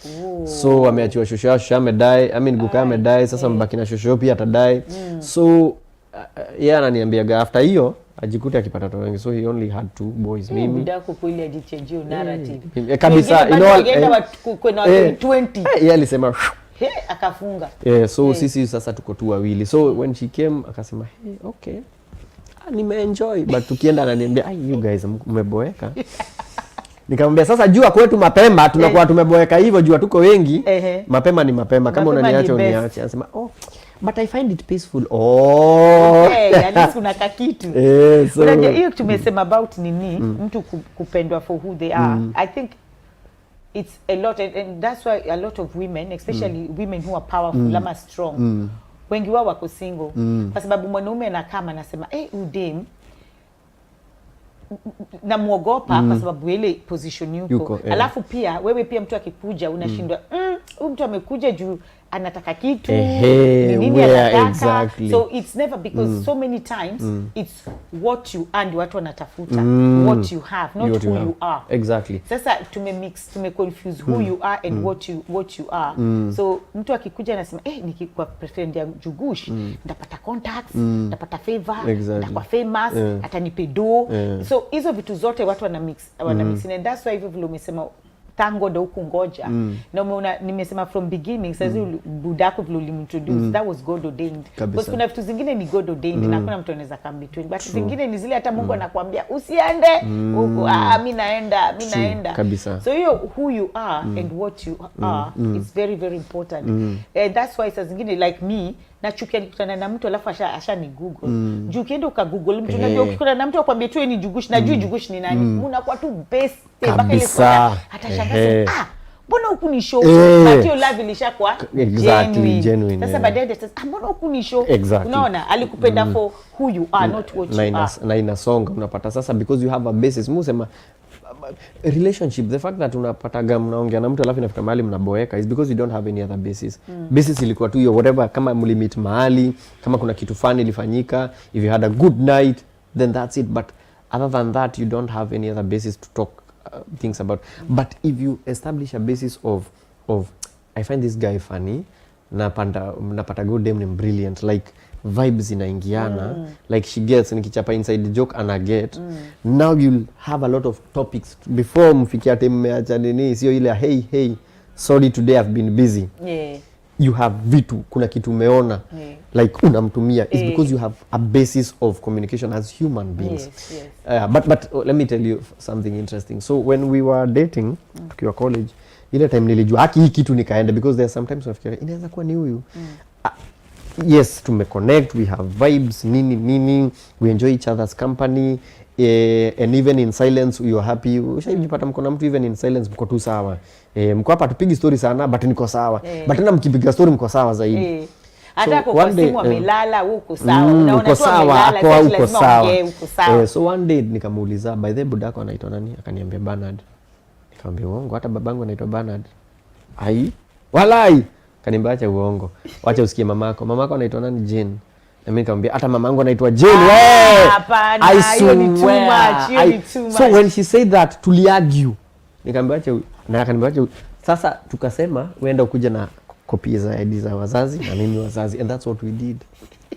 So wameachiwa shosho amedai, guka amedai, sasa mbaki na shosho pia atadai. So ananiambia after hiyo ajikuta akipata watoto wengi. So he only had 2 boys. Mimi ndako kweli ajichange narrative. Kabisa, kuna 20. Alisema akafunga. So sisi sasa tuko tu wawili. So when she came akasema okay, nimeenjoy, but tukienda ananiambia you guys mmeboeka. Nikamwambia sasa jua kwetu mapema tunakuwa tumeboeka hivyo, jua tuko wengi. Mapema ni mapema, kama unaniacha uniache. Anasema but I find it peaceful. At least kuna kakitu. So unajua hiyo tumesema about nini, mtu kupendwa for who they are. I think it's a lot, and that's why a lot of women, especially women who are powerful, ama strong, wengi wao wako single, kwa sababu mwanaume anakaa anasema udem na muogopa kwa sababu ile position yuko. Alafu pia wewe pia mtu akikuja unashindwa huyu mtu amekuja juu anataka kitu nini anataka. Exactly. So it's never, because so many times it's what you and watu wanatafuta, what you have, not who you are. Exactly. Sasa tume confuse who you are and what you are. So mtu akikuja anasema nikikuwa friend ya Njugush ndapata contacts, ndapata favor, ndakuwa famous, atanipe do. So hizo vitu zote watu wana mix and that's why hivyo vile umesema tango ndo huku ngoja. Na umeona nimesema from beginning, sasa budako vile ulimintroduce, that was God ordained. Because kuna vitu zingine ni God ordained na kuna mtu anaweza come between, but zingine ni zile hata Mungu anakuambia usiende huko, mimi naenda. So who you are and what you are, it's very very important. And that's why sasa zingine like me nachukia nikutana na mtu alafu asha ni Google. Juu ukienda ukagoogle mtu, unajua ukikutana na mtu akwambia tu ni Njugush, najua Njugush ni nani, unakuwa tu best mpaka ile kwa atashangaza mbona huku ni show, but your love ilishakuwa genuine. Sasa baadaye mbona huku ni show, unaona alikupenda for who you are, not what you are. Na inasonga unapata sasa, because you have a basis. Musema relationship, the fact that unapataga mnaongea na mtu alafu inafika mahali mnaboeka is because you don't have any other basis. Basis ilikuwa tu hiyo, whatever, kama mlimit mahali, kama kuna kitu fun ilifanyika, if you had a good night, then that's it. But other than that, you don't have any other basis to talk things about. But if you establish a basis of I find this guy funny, napata good dem ni brilliant, like vibes inaingiana, like she gets, nikichapa inside the joke ana get, now you'll have a lot of topics before mfikia temeacha nini, sio ile hey sorry today I've been busy. You have vitu, kuna kitu umeona, like unamtumia, is because you have a basis of communication as human beings. But let me tell you something interesting. So when we were dating, tukiwa college, ile time nilijua hii kitu nikaenda, because there are sometimes unafikiria inaweza kuwa ni huyu. Yes, tumeconnect, we have vibes, nini, we enjoy each other's company, and even in silence we are happy. Ushaipata mko na mtu even in silence mko tu sawa. Mko hapa tupigi story sana but niko sawa. But tena mkipiga story mko sawa zaidi. Hata kwa simu amelala huko sawa. Unaona tu amelala kwa huko sawa. So one day nikamuuliza, by the budako anaitwa nani? Akaniambia Bernard. Nikamwambia uongo, hata babangu anaitwa Bernard. Ai, walai. Kaniambia acha uongo. Wacha usikie mamako. Mamako anaitwa nani? Jane. Na mimi nikamwambia hata mamangu anaitwa Jane. Hapana, hiyo ni too much. So when she said that, tuliargue. Nikamwambia acha, na akaniambia acha. Sasa tukasema uenda ukuja na copy za ID za wazazi na mimi wazazi, and that's what we did.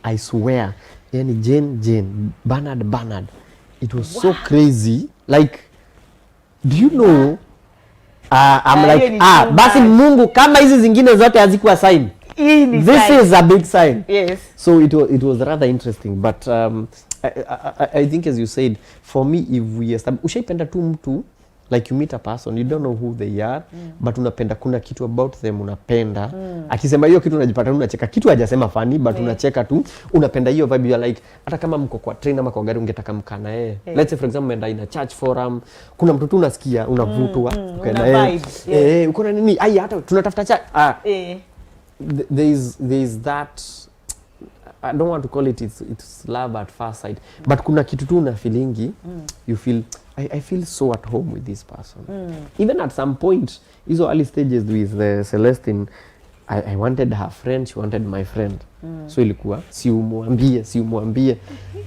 I swear. Yani Jane, Bernard. It was so crazy. Like, do you know, I'm like, basi Mungu kama hizi zingine zote hazikuwa sign. This is a big sign. Yes. So it was rather interesting, but I think as you said, for me, if we establish, ushaipenda tu mtu, like you meet a person, you don't know who they are, but unapenda kuna kitu about them unapenda. Akisema hiyo kitu unajipata unacheka, kitu hajasema funny, but unacheka tu, unapenda hiyo vibe, you are like, hata kama mko kwa train ama kwa gari ungetaka mkana yeye. Let's say for example menda in a church forum, kuna mtu tu unasikia unavutwa, ukaenda yeye. Uko na nini? Ai hata tunatafuta church. There is that, I don't want to call it it's love at first sight, but kuna kitu tu una feelingi, you feel I feel so at home with this person. Even at some point, hizo early stages with the Celestine, I wanted her friend, she wanted my friend. So ilikuwa siumwambie.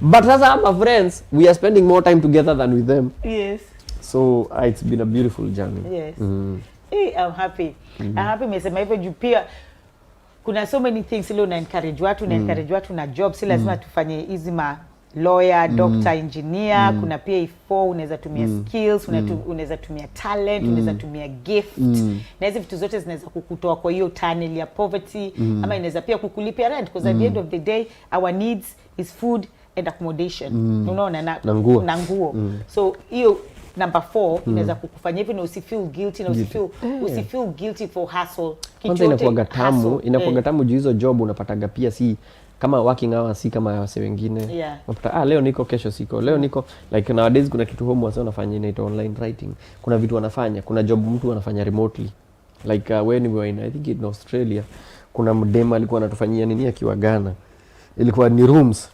But sasa our friends, we are spending more time together than with them. Yes. So it's been a beautiful journey. Yes. I'm happy. I'm happy umesema hivyo juu pia kuna so many things ile una encourage watu na job, si lazima tufanye hizi ma lawyer, doctor, engineer, kuna pia ifo unaweza tumia skills, unaweza tumia talent, unaweza tumia gift. Na hizo vitu zote zinaweza kukutoa kwa hiyo tunnel ya poverty, ama inaweza pia kukulipia rent, because at the end of the day our needs is food and accommodation. Unaona na nguo. So hiyo number 4 inaweza kukufanya hivi na usifeel guilty na usifeel guilty for hustle. Kwanza inakuwa tamu juu hizo job unapataga pia si kama working hours, si kama wase wengine. Unapata leo niko, kesho siko. Leo niko like nowadays kuna kitu home wase wanafanya inaitwa online writing. Kuna vitu wanafanya, kuna job mtu anafanya remotely. Like when we were in I think in Australia, kuna mdema alikuwa anatufanyia nini akiwa Ghana. Ilikuwa ni rooms.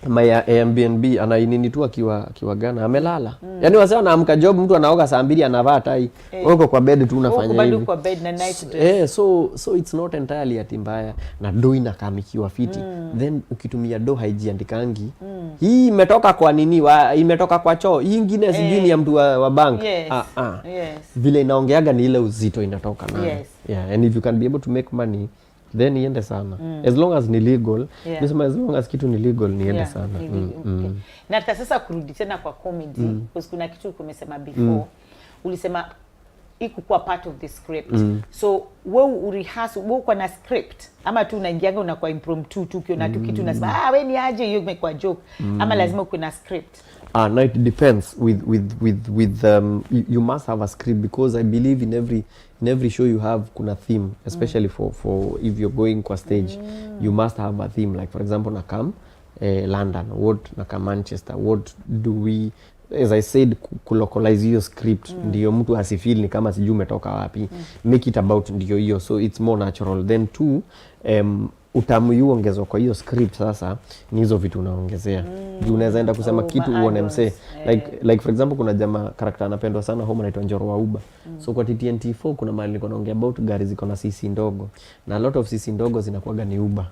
My Airbnb anainini tu akiwa Ghana amelala. Yaani wase wanaamka job, mtu anaoga saa 2 anavaa tai. Uko kwa bed tu unafanya hivi. Kwa bed na night dress. So it's not entirely ati mbaya, na do inakamikiwa fiti. Then ukitumia do haijiandikangi. Hii imetoka kwa nini? Imetoka kwa choo. Hii nyingine sijui ni ya mtu wa bank. Yes. Vile inaongeaga ni ile uzito inatoka nayo. And if you can be able to make money, then niende sana. As long as ni legal. Nisema as long as kitu ni legal niende sana. Na hata sasa kurudi tena kwa comedy, because kuna kitu umesema before. Ulisema ikuwa part of the script. So wewe urehearse, wewe uko na script ama tu unaingianga unakuwa impromptu tu ukiona tu kitu unasema wewe ni aje, hiyo imekuwa joke, ama lazima uko na script? No, it depends with you must have a script, because I believe in every show you have kuna theme, especially for if you're going kwa stage, you must have a theme. Like for example nakam London, what nakam Manchester, what do we as I said, kulocalize hiyo script ndio mtu asifeel ni kama sijui umetoka wapi. Make it about ndio hiyo, so it's more natural. Then two, utamu uongezwa kwa hiyo script sasa ni hizo vitu unaongezea. Juu unaweza enda kusema kitu uone mse. Like for example kuna jamaa character anapendwa sana home anaitwa Ndegwa. So kwa TNT4 kuna mahali niko naongea about gari ziko na sisi ndogo. Na a lot of sisi ndogo zinakuwa ni Uber.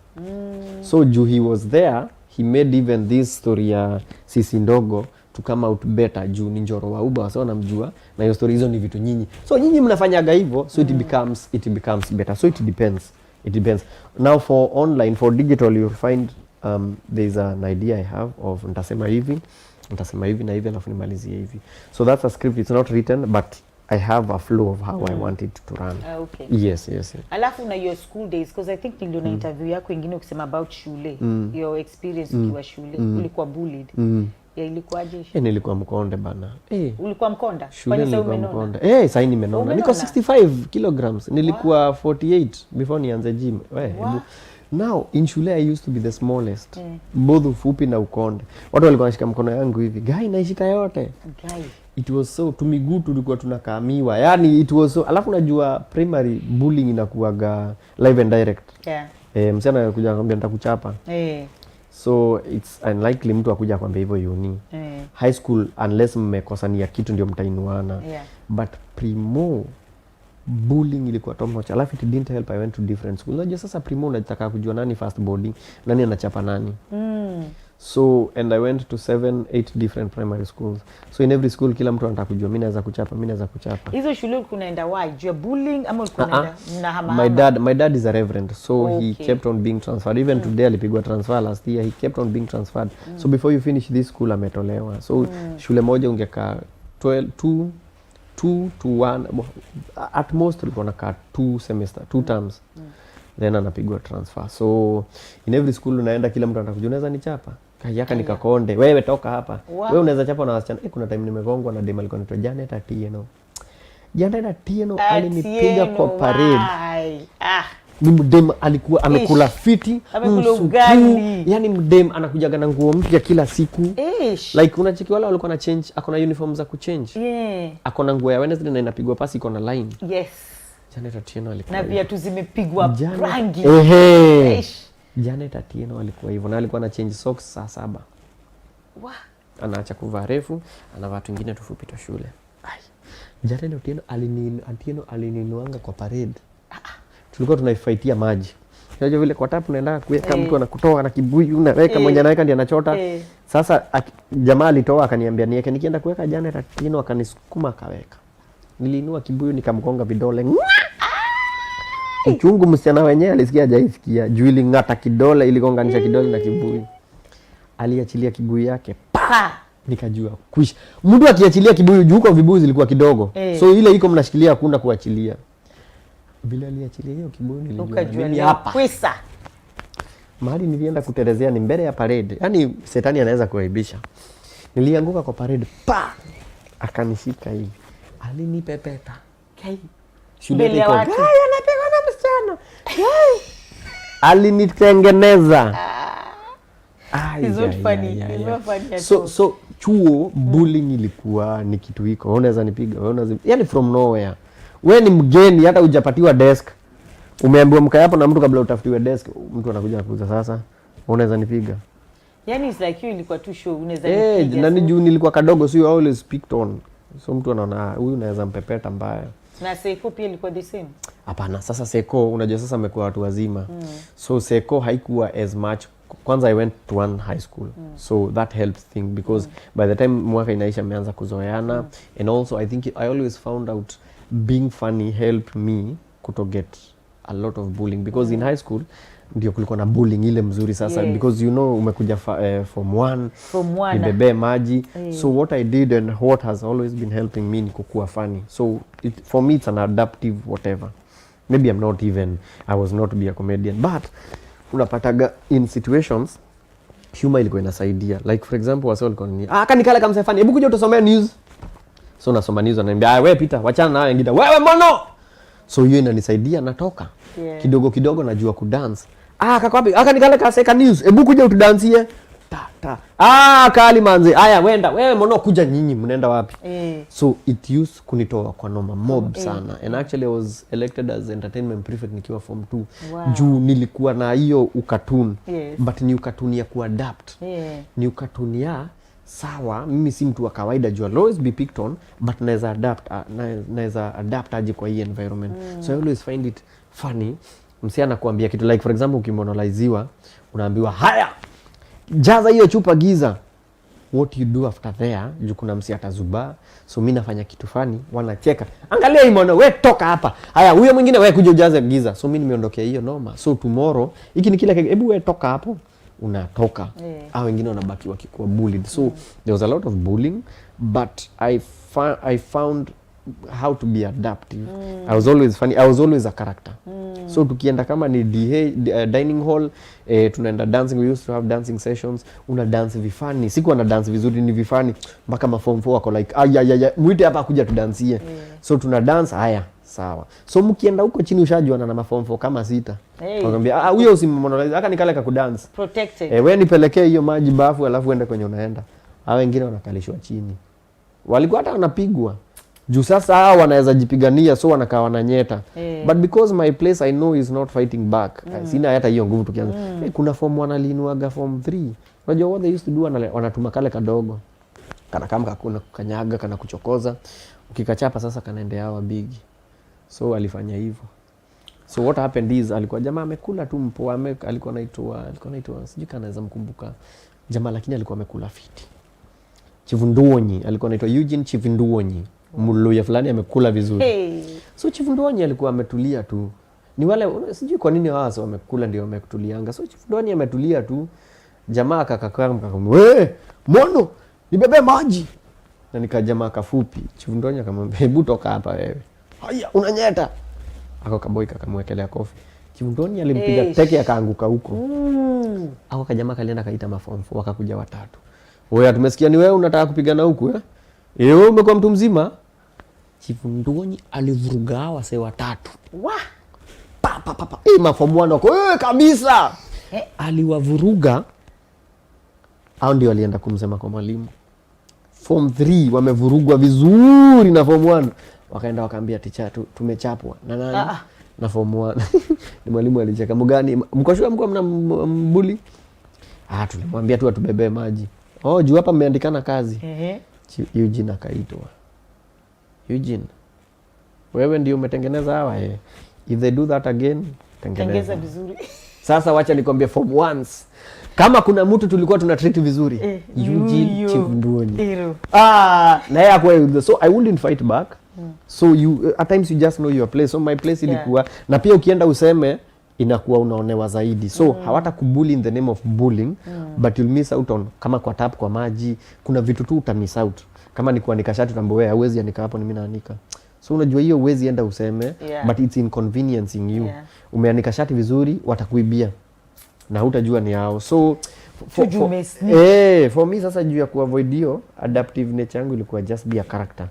So juu he was there, he made even this story ya sisi ndogo to come out better juu ni Ndegwa wasa wanamjua na hiyo story hizo ni vitu nyinyi. So nyinyi mnafanyaga hivyo, so it becomes better. So it depends. It depends. Now for online, for digital, you'll find there's an idea I have of nitasema hivi na hivi alafu nimalizie hivi. So that's a script, it's not written, but I have a flow of how I want it to run. Okay. Yes. Alafu na your school days, because I think niliona interview yako ingine ukisema about shule. Your experience ukiwa shule. Ulikuwa bullied. Ya ilikuwaje? Nilikuwa mkonde bana. Ulikuwa mkonda? Shule nilikuwa mkonda. Sasa nimenona. Niko 65 kilograms. Nilikuwa 48 before nianze gym. Now in shule I used to be the smallest. Both ufupi na ukonde. Watu walikuwa wanashika mkono yangu hivi. Guy naishika yote. Guy. It was so tumiguu tulikuwa tunakaamiwa. Yani it was so, alafu najua primary bullying inakuaga live and direct. Msichana anakuja akwambia nitakuchapa. So it's unlikely mtu akuja kwambia hivyo uni. High school unless mmekosania kitu ndio mtainuana. But primo bullying ilikuwa top notch. Alafu it didn't help I went to different schools. Unajua sasa primo unataka kujua nani first boarding, nani anachapa nani. So and I went to 7-8 different primary schools. So in every school kila mtu anataka kujua mimi naweza kuchapa. Hizo shule unaenda why? Jua bullying ama unaenda na hama? My dad is a reverend, so he kept on being transferred. Even today alipigwa transfer last year, he kept on being transferred. So before you finish this school ametolewa. So shule moja ungekaa 2 to 1 at most ulikuwa unakaa 2 terms. Then anapigwa transfer. So in every school unaenda kila mtu anataka unaweza nichapa. Kayaka nikakonde. Wewe toka hapa. Wewe unaweza chapa na wasichana. Kuna time nimegongwa na dema alikuwa anaitwa Janet Atieno alinipiga kwa parade. Ni mdem alikuwa amekula fiti, amekula ugali. Yani mdem anakujaga na nguo mpya kila siku. Like unacheki wala walikuwa na change, akona uniform za kuchange. Akona nguo ya Wednesday na inapigwa pasi iko na line. Janet Atieno alikuwa na viatu zimepigwa rangi. Janet Atieno alikuwa hivyo na alikuwa na change socks saa 7. Anaacha kuvaa refu, anavaa vitu vingine tufupi tu shule. Janet Atieno alininuanga kwa parade. Tulikuwa tunaifightia maji. Unajua vile kwa tap unaenda kuweka mtu anakutoa na kibuyu unaweka mmoja anaweka ndiye anachota. Sasa jamaa alitoa akaniambia niweke, nikienda kuweka Janet Atieno akanisukuma akaweka. Niliinua kibuyu nikamgonga vidole. Uchungu msichana wenyewe alisikia hajaisikia. Juu iling'ata kidole, iligonganisha kidole na kibuyu. Aliachilia kibuyu yake. Nikajua kuisha. Mtu akiachilia kibuyu juu kwa vibuyu zilikuwa kidogo. So ile iko mnashikilia hakuna kuachilia. Bila aliachilia hiyo kibuyu nilijua mimi hapa. Kwisa. Mahali nilienda kuterezea ni mbele ya parade. Yaani shetani anaweza kuaibisha. Nilianguka kwa parade. Akanishika hivi. Alinipepeta. Shule iko. Anapigwa na msichana. Alinitengeneza. So chuo bullying ilikuwa ni kitu iko. Unaweza nipiga, unaweza yani from nowhere. Wewe ni mgeni hata hujapatiwa desk. Umeambiwa mkae hapo na mtu kabla utafutiwe desk, mtu anakuja kuuza sasa. Unaweza nipiga. Yani it's like you ilikuwa tu show unaweza nipiga. Na ni juu nilikuwa kadogo so you always picked on. So mtu anaona huyu unaweza mpepeta mbaya. Na Seko pia ilikuwa the same? Hapana, sasa Seko unajua sasa amekuwa watu wazima. So Seko haikuwa as much. Kwanza I went to one high school. So that helps thing because by the time mwaka inaisha meanza kuzoeana and also I think I always found out being funny helped me to get a lot of bullying because in high school ndio kulikuwa na bullying ile mzuri sasa because you know umekuja form 1 nibebe maji. So what I did and what has always been helping me ni kukua funny. So for me it's an adaptive whatever. Maybe I was not be a comedian but unapataga in situations humor ilikuwa inasaidia. Like for example wase walikuwa ni kanikala kama funny. Hebu kuja utasomea news. So nasoma news ananiambia wewe Peter wachana nawe ngida. Wewe mono. So hiyo inanisaidia natoka. Kidogo kidogo najua kudance. Kako wapi? Kanikala kaseka news. Hebu kuja utudansie. Kali manzi. Aya wenda. Wewe mbona kuja nyinyi mnaenda wapi? So it used kunitoa kwa noma mob sana. And actually I was elected as entertainment prefect nikiwa form 2. Wow. Juu nilikuwa na hiyo ukatun. But ni ukatun ya kuadapt. Ni ukatun ya sawa, mimi si mtu wa kawaida juu I'll always be picked on, but naweza adapt aje kwa hii environment. So I always find it funny. Msi anakuambia kitu like for example ukimonoliziwa, unaambiwa haya, jaza hiyo chupa giza. What you do after there, juu kuna msi atazuba. So mimi nafanya kitu funny, wanacheka. Angalia hii mono, we toka hapa. Haya, huyo mwingine we kuja ujaze giza. So mimi nimeondokea hiyo noma. So tomorrow, hiki ni kile hebu we toka hapo. Unatoka. Au wengine wanabaki wakikuwa bullied. So there was a lot of bullying, but I found how to be adaptive. I was always funny. I was always a character. So tukienda kama ni dining hall, tunaenda dancing. We used to have dancing sessions. Una dance vifani. Siku ana dance vizuri ni vifani. Mpaka ma form 4 wako like mwite hapa kuja tudansie. So tuna dance haya. Sawa. So mkienda huko chini ushajuana na ma form 4 kama 6. Wakamwambia huyo usimonolize aka nikale ka kudance. Protected. Wewe nipelekee hiyo maji bafu alafu uende kwenye unaenda. Hao wengine wanakalishwa chini. Walikuwa hata wanapigwa. Juu sasa hao wanaweza jipigania so wanakaa wananyeta. But because my place I know is not fighting back. Sina hata hiyo nguvu tukianza. Kuna form wanalinuaga form 3. Unajua what they used to do, wanatuma kale kadogo. Kana kama kuna kukanyaga, kana kuchokoza. Ukikachapa sasa kanaendea hawa big. So alifanya hivyo. So what happened is alikuwa jamaa amekula tu mpoa, alikuwa anaitwa sijui kana naweza mkumbuka jamaa, lakini alikuwa amekula fiti. Chivunduonyi alikuwa anaitwa Eugene Chivunduonyi. Muluya fulani amekula vizuri. So Chivunduonyi alikuwa ametulia tu. Ni wale sijui kwa nini wao wamekula ndio wamekutulianga. So Chivunduonyi ametulia tu. Jamaa akakamwambia, "We, mono, nibebe maji." Na nikajamaa kafupi. Chivunduonyi akamwambia, "Hebu toka hapa wewe." "Haya, unanyeta." Ako kaboi kakamwekelea kofi. Chivunduonyi alimpiga teke akaanguka huko. Ako kajamaa kalienda kaita maform 4 wakakuja watatu. "Wewe tumesikia ni wewe unataka kupigana huku eh? Wewe umekuwa mtu mzima." Chivunduonyi alivuruga wase watatu. Pa. Maform 1 wako kabisa. Aliwavuruga. Hao ndio walienda kumsema kwa mwalimu. Form 3 wamevurugwa vizuri na form 1. Wakaenda wakaambia teacher tumechapwa na nani? Na form 1. Ni mwalimu alicheka. Mgani mkoshua mko mnambuli? Tulimwambia tu atubebe maji. Juu hapa mmeandikana kazi. Eugene akaitwa. Eugene, wewe ndio umetengeneza hawa if they do that again, tengeneza vizuri. Sasa wacha nikwambie form 1s. Kama kuna mtu tulikuwa tuna treat vizuri, Eugene Chivunduonyi. Na yeye akwa, so I wouldn't fight back. So you at times you just know your place. So my place ilikuwa na pia ukienda useme inakuwa unaonewa zaidi. So hawata kubully in the name of bullying, but you'll miss out on kama kwa tap kwa maji, kuna vitu tu uta miss out. Kama ni kuanika shati utambo wewe hauwezi anika hapo, ni mimi naanika. So unajua hiyo huwezi enda useme, but it's inconveniencing you. Umeanika shati vizuri watakuibia na hutajua ni hao. So for me sasa juu ya kuavoid hiyo adaptive nature yangu ilikuwa just be a character.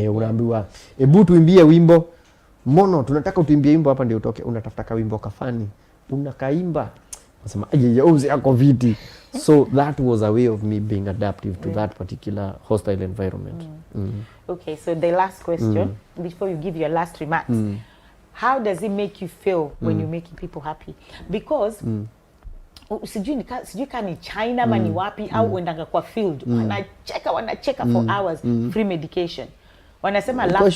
Unaambiwa hebu tuimbie wimbo mono, tunataka utuimbie wimbo hapa ndio utoke, unatafuta ka wimbo kafani unakaimba, unasema aje uzi yako viti. So that was a way of me being adaptive to that particular hostile environment. Okay, so the last question before you give your last remarks. How does it make you feel when you're making people happy? Because sijui kama ni China ama ni wapi au uendanga kwa field wanacheka for hours, free medication. Wanasema laugh is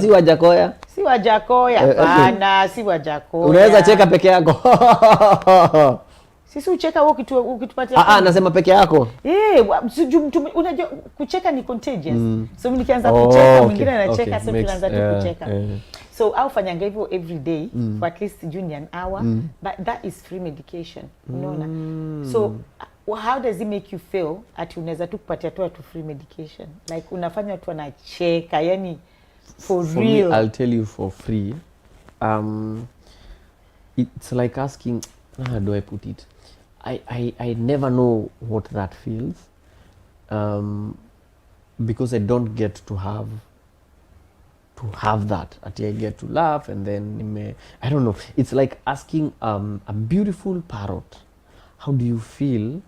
si Wajakoya. Si Wajakoya bana, si Wajakoya. Unaweza cheka peke yako. Sisi ucheka wewe ukitupatia. Nasema peke yako. Unajua kucheka ni contagious. So nikianza kucheka mwingine anacheka, so tunaanza tu kucheka. So au fanyanga hivyo every day for at least an hour, but that is free medication. Unaona? So how does it make you feel ati unaweza tu kupatia tu free medication? Like unafanya watu wanacheka, yani for real. Me, I'll tell you for free. It's like asking, how do I put it? I never know what that feels. Because I don't get to have that. I get to laugh and then I don't know. It's like asking a beautiful parrot, how do you feel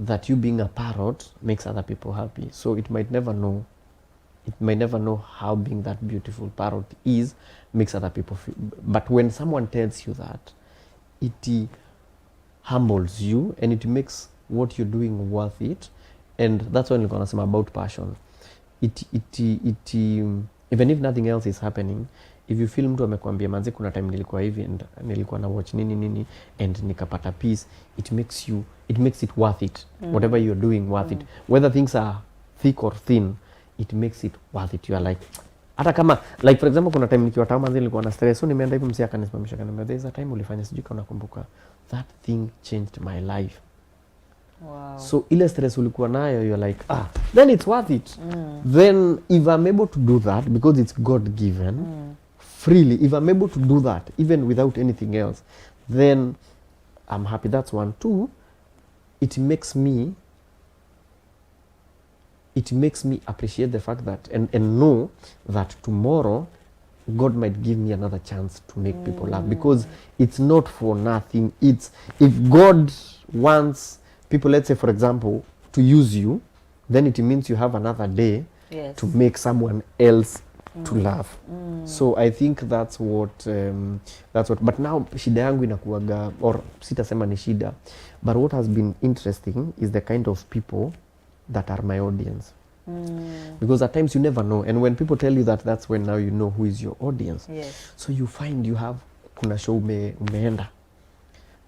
that you being a parrot makes other people happy. So it might never know. It might never know how being that beautiful parrot is makes other people feel. But when someone tells you that, it humbles you and it makes what you're doing worth it. And that's when you're gonna say about passion. Even if nothing else is happening, if you feel mtu amekwambia manze kuna time nilikuwa hivi and nilikuwa na watch nini and nikapata peace, it makes it worth it. Whatever you're doing worth it. Whether things are thick or thin, it makes it worth it. You are like, hata kama like for example kuna time nikiwa tamu manze nilikuwa na stress, so nimeenda hivi mzee akanisimamisha akaniambia there is a time ulifanya sijui kama unakumbuka, that thing changed my life. Wow. So ile stress ulikuwa nayo, you're like, then it's worth it. Then if I'm able to do that because it's God given freely, if I'm able to do that even without anything else, then I'm happy. That's one. Two, it makes me appreciate the fact that and know that tomorrow God might give me another chance to make people laugh, because it's not for nothing. It's if God wants people, let's say for example, to use you, then it means you have another day to make someone else to laugh. So I think that's what but now shida yangu inakuaga, or sitasema ni shida, but what has been interesting is the kind of people that are my audience. Because at times you never know, and when people tell you that, that's when now you know who is your audience. So you find you have kuna show umeenda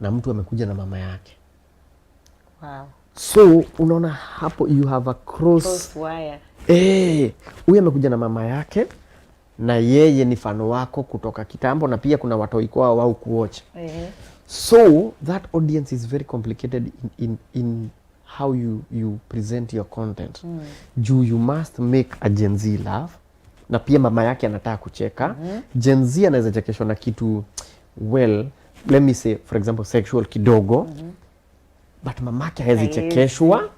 na mtu amekuja na mama yake. Wow. So unaona hapo you have a cross wire. Huyu amekuja na mama yake na yeye ni fano wako kutoka kitambo, na pia kuna watoi kwao wao kuwatch. So that audience is very complicated in how you present your content. You must make a Gen Z laugh, na pia mama yake anataka kucheka. Gen Z anaweza chekeshwa na kitu, well, let me say for example sexual kidogo, but mamake hawezi chekeshwa.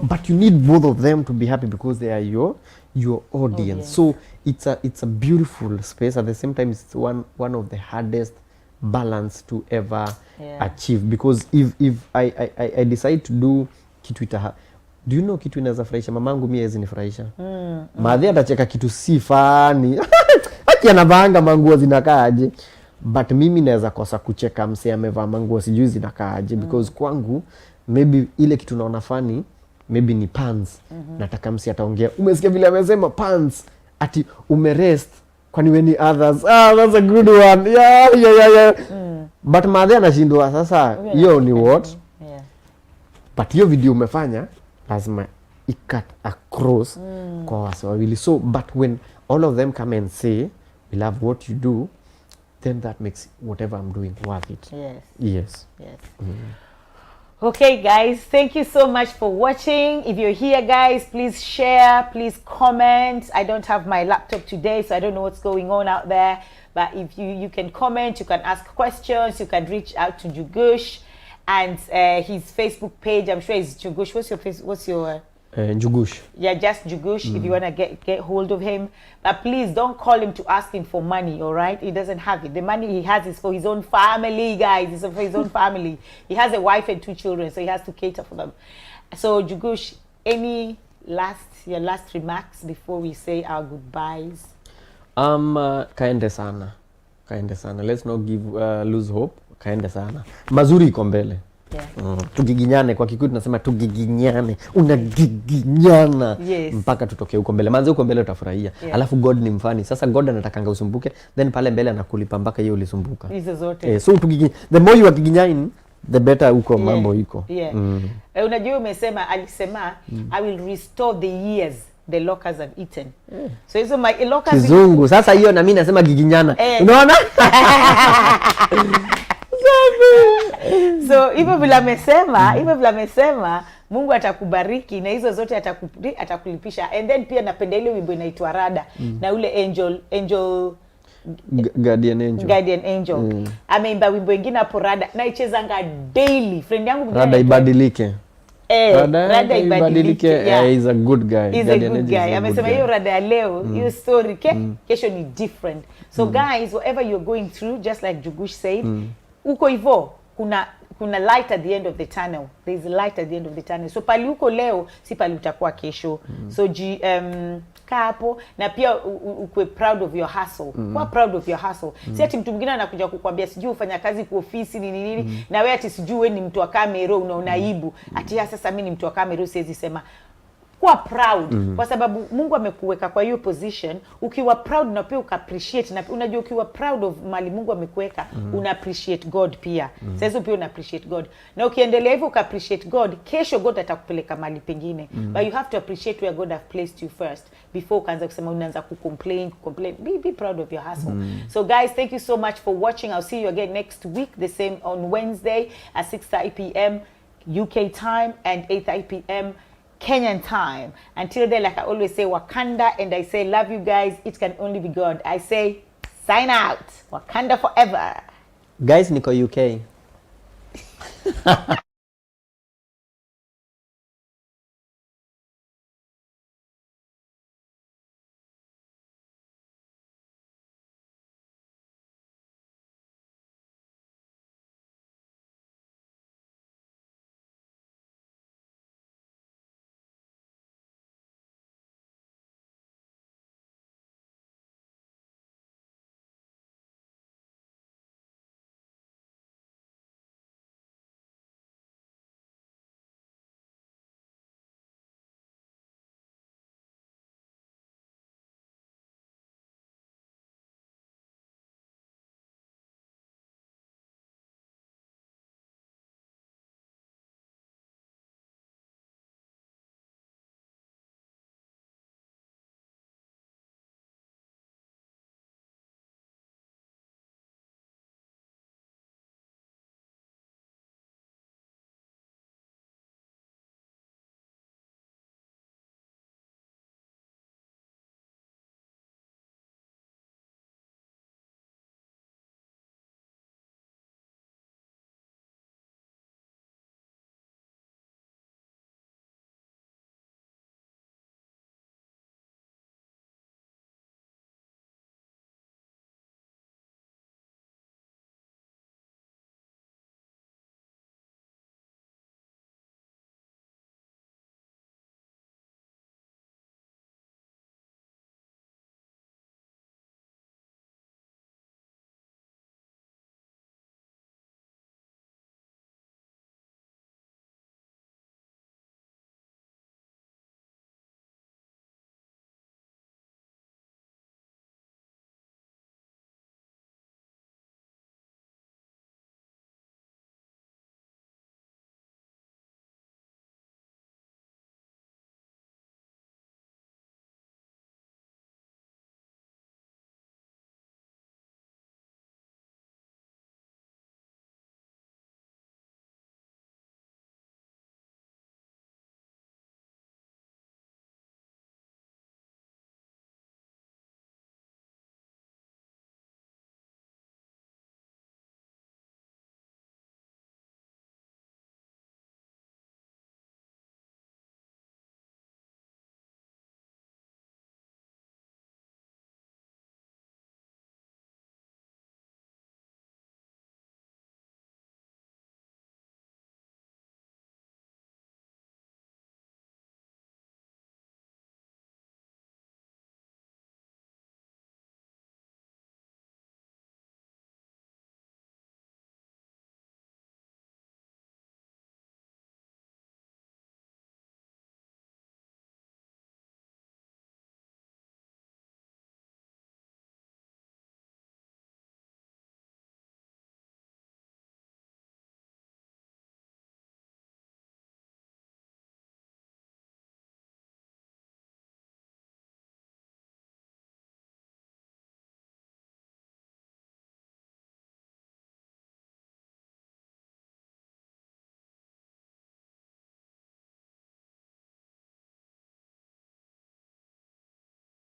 But you need both of them to be happy because they are your audience. So it's a beautiful space. At the same time, it's one of the hardest balance to ever achieve, because if I decide to do kitu do you know kitu inaweza furahisha mamangu, mimi hawezi nifurahisha. Maadhi atacheka kitu si fani. Aki anavanga manguo zinakaaje, but mimi naweza kosa kucheka mse amevaa manguo sijui zinakaaje, because kwangu maybe ile kitu naona fani maybe ni pants. Nataka mse ataongea, umesikia vile amesema pants, ati umerest kwani we ni others. That's a good one. Yeah. But maadhi anashindwa sasa hiyo ni what? But hiyo video umefanya lazima ikat across kwa wase wawili. So but when all of them come and say we love what you do, then that makes whatever I'm doing worth it. Yes. Okay guys, thank you so much for watching. If you're here guys, please share, please comment. I don't have my laptop today, so I don't know what's going on out there, but if you can comment, you can ask questions, you can reach out to Njugush and his Facebook page. I'm sure it's Njugush. What's your Njugush. Yeah, just Njugush if you want to get hold of him. But please don't call him to ask him for money, all right? He doesn't have it. The money he has is for his own family, guys. It's for his own family. He has a wife and 2 children, so he has to cater for them. So Njugush, your last remarks before we say our goodbyes? Kaende sana. Let's not lose hope. Kaende sana. Mazuri iko mbele. Tugiginyane, kwa Kikuyu tunasema tugiginyane. Unagiginyana mpaka tutoke huko mbele. Manze huko mbele utafurahia. Alafu God ni mfani. Sasa God anatakanga usumbuke, then pale mbele anakulipa mpaka hiyo ulisumbuka. Hizo zote. So the more you are giginyani, the better huko mambo iko. Unajua alisema I will restore the years the locusts have eaten. So hizo my locusts Kizungu. Sasa hiyo na mimi nasema giginyana. Unaona? So hivyo vile amesema Mungu atakubariki na hizo zote atakulipisha. And then pia napenda ile wimbo inaitwa Rada na ule angel Guardian Angel. Ameimba wimbo mwingine hapo Rada na ichezanga daily. Friend yangu Rada ibadilike. Rada ibadilike. He's a good guy. He's a good guy. Amesema hiyo Rada ya leo, hiyo story kesho ni different. So guys, whatever you're going through, just like Njugush said, uko hivyo kuna light at the end of the tunnel. There is light at the end of the tunnel. So pali uko leo si pali utakuwa kesho. So kaa hapo na pia ukwe proud of your hustle. Kuwa proud of your hustle. Si ati mtu mwingine anakuja kukwambia sijui ufanya kazi kwa ofisi nini na wewe ati sijui wewe ni mtu wa kamera unaona aibu. Ati sasa mimi ni mtu wa kamera siwezi sema. Kuwa proud kwa sababu Mungu amekuweka kwa hiyo position. Ukiwa proud na pia uka-appreciate, na unajua ukiwa proud of mali Mungu amekuweka una appreciate God pia. Sasa pia una appreciate God. Na ukiendelea hivyo uka-appreciate God, kesho God atakupeleka mali pengine. But you have to appreciate where God have placed you first before ukaanza kusema unaanza kucomplain. Be proud of your hustle. So guys, thank you so much for watching. I'll see you again next week, the same on Wednesday at 6:30 p.m. UK time and 8:30 p.m. Kenyan time. Until then, like I always say, Wakanda, and I say love you guys. It can only be God. I say sign out. Wakanda forever. Guys, niko UK.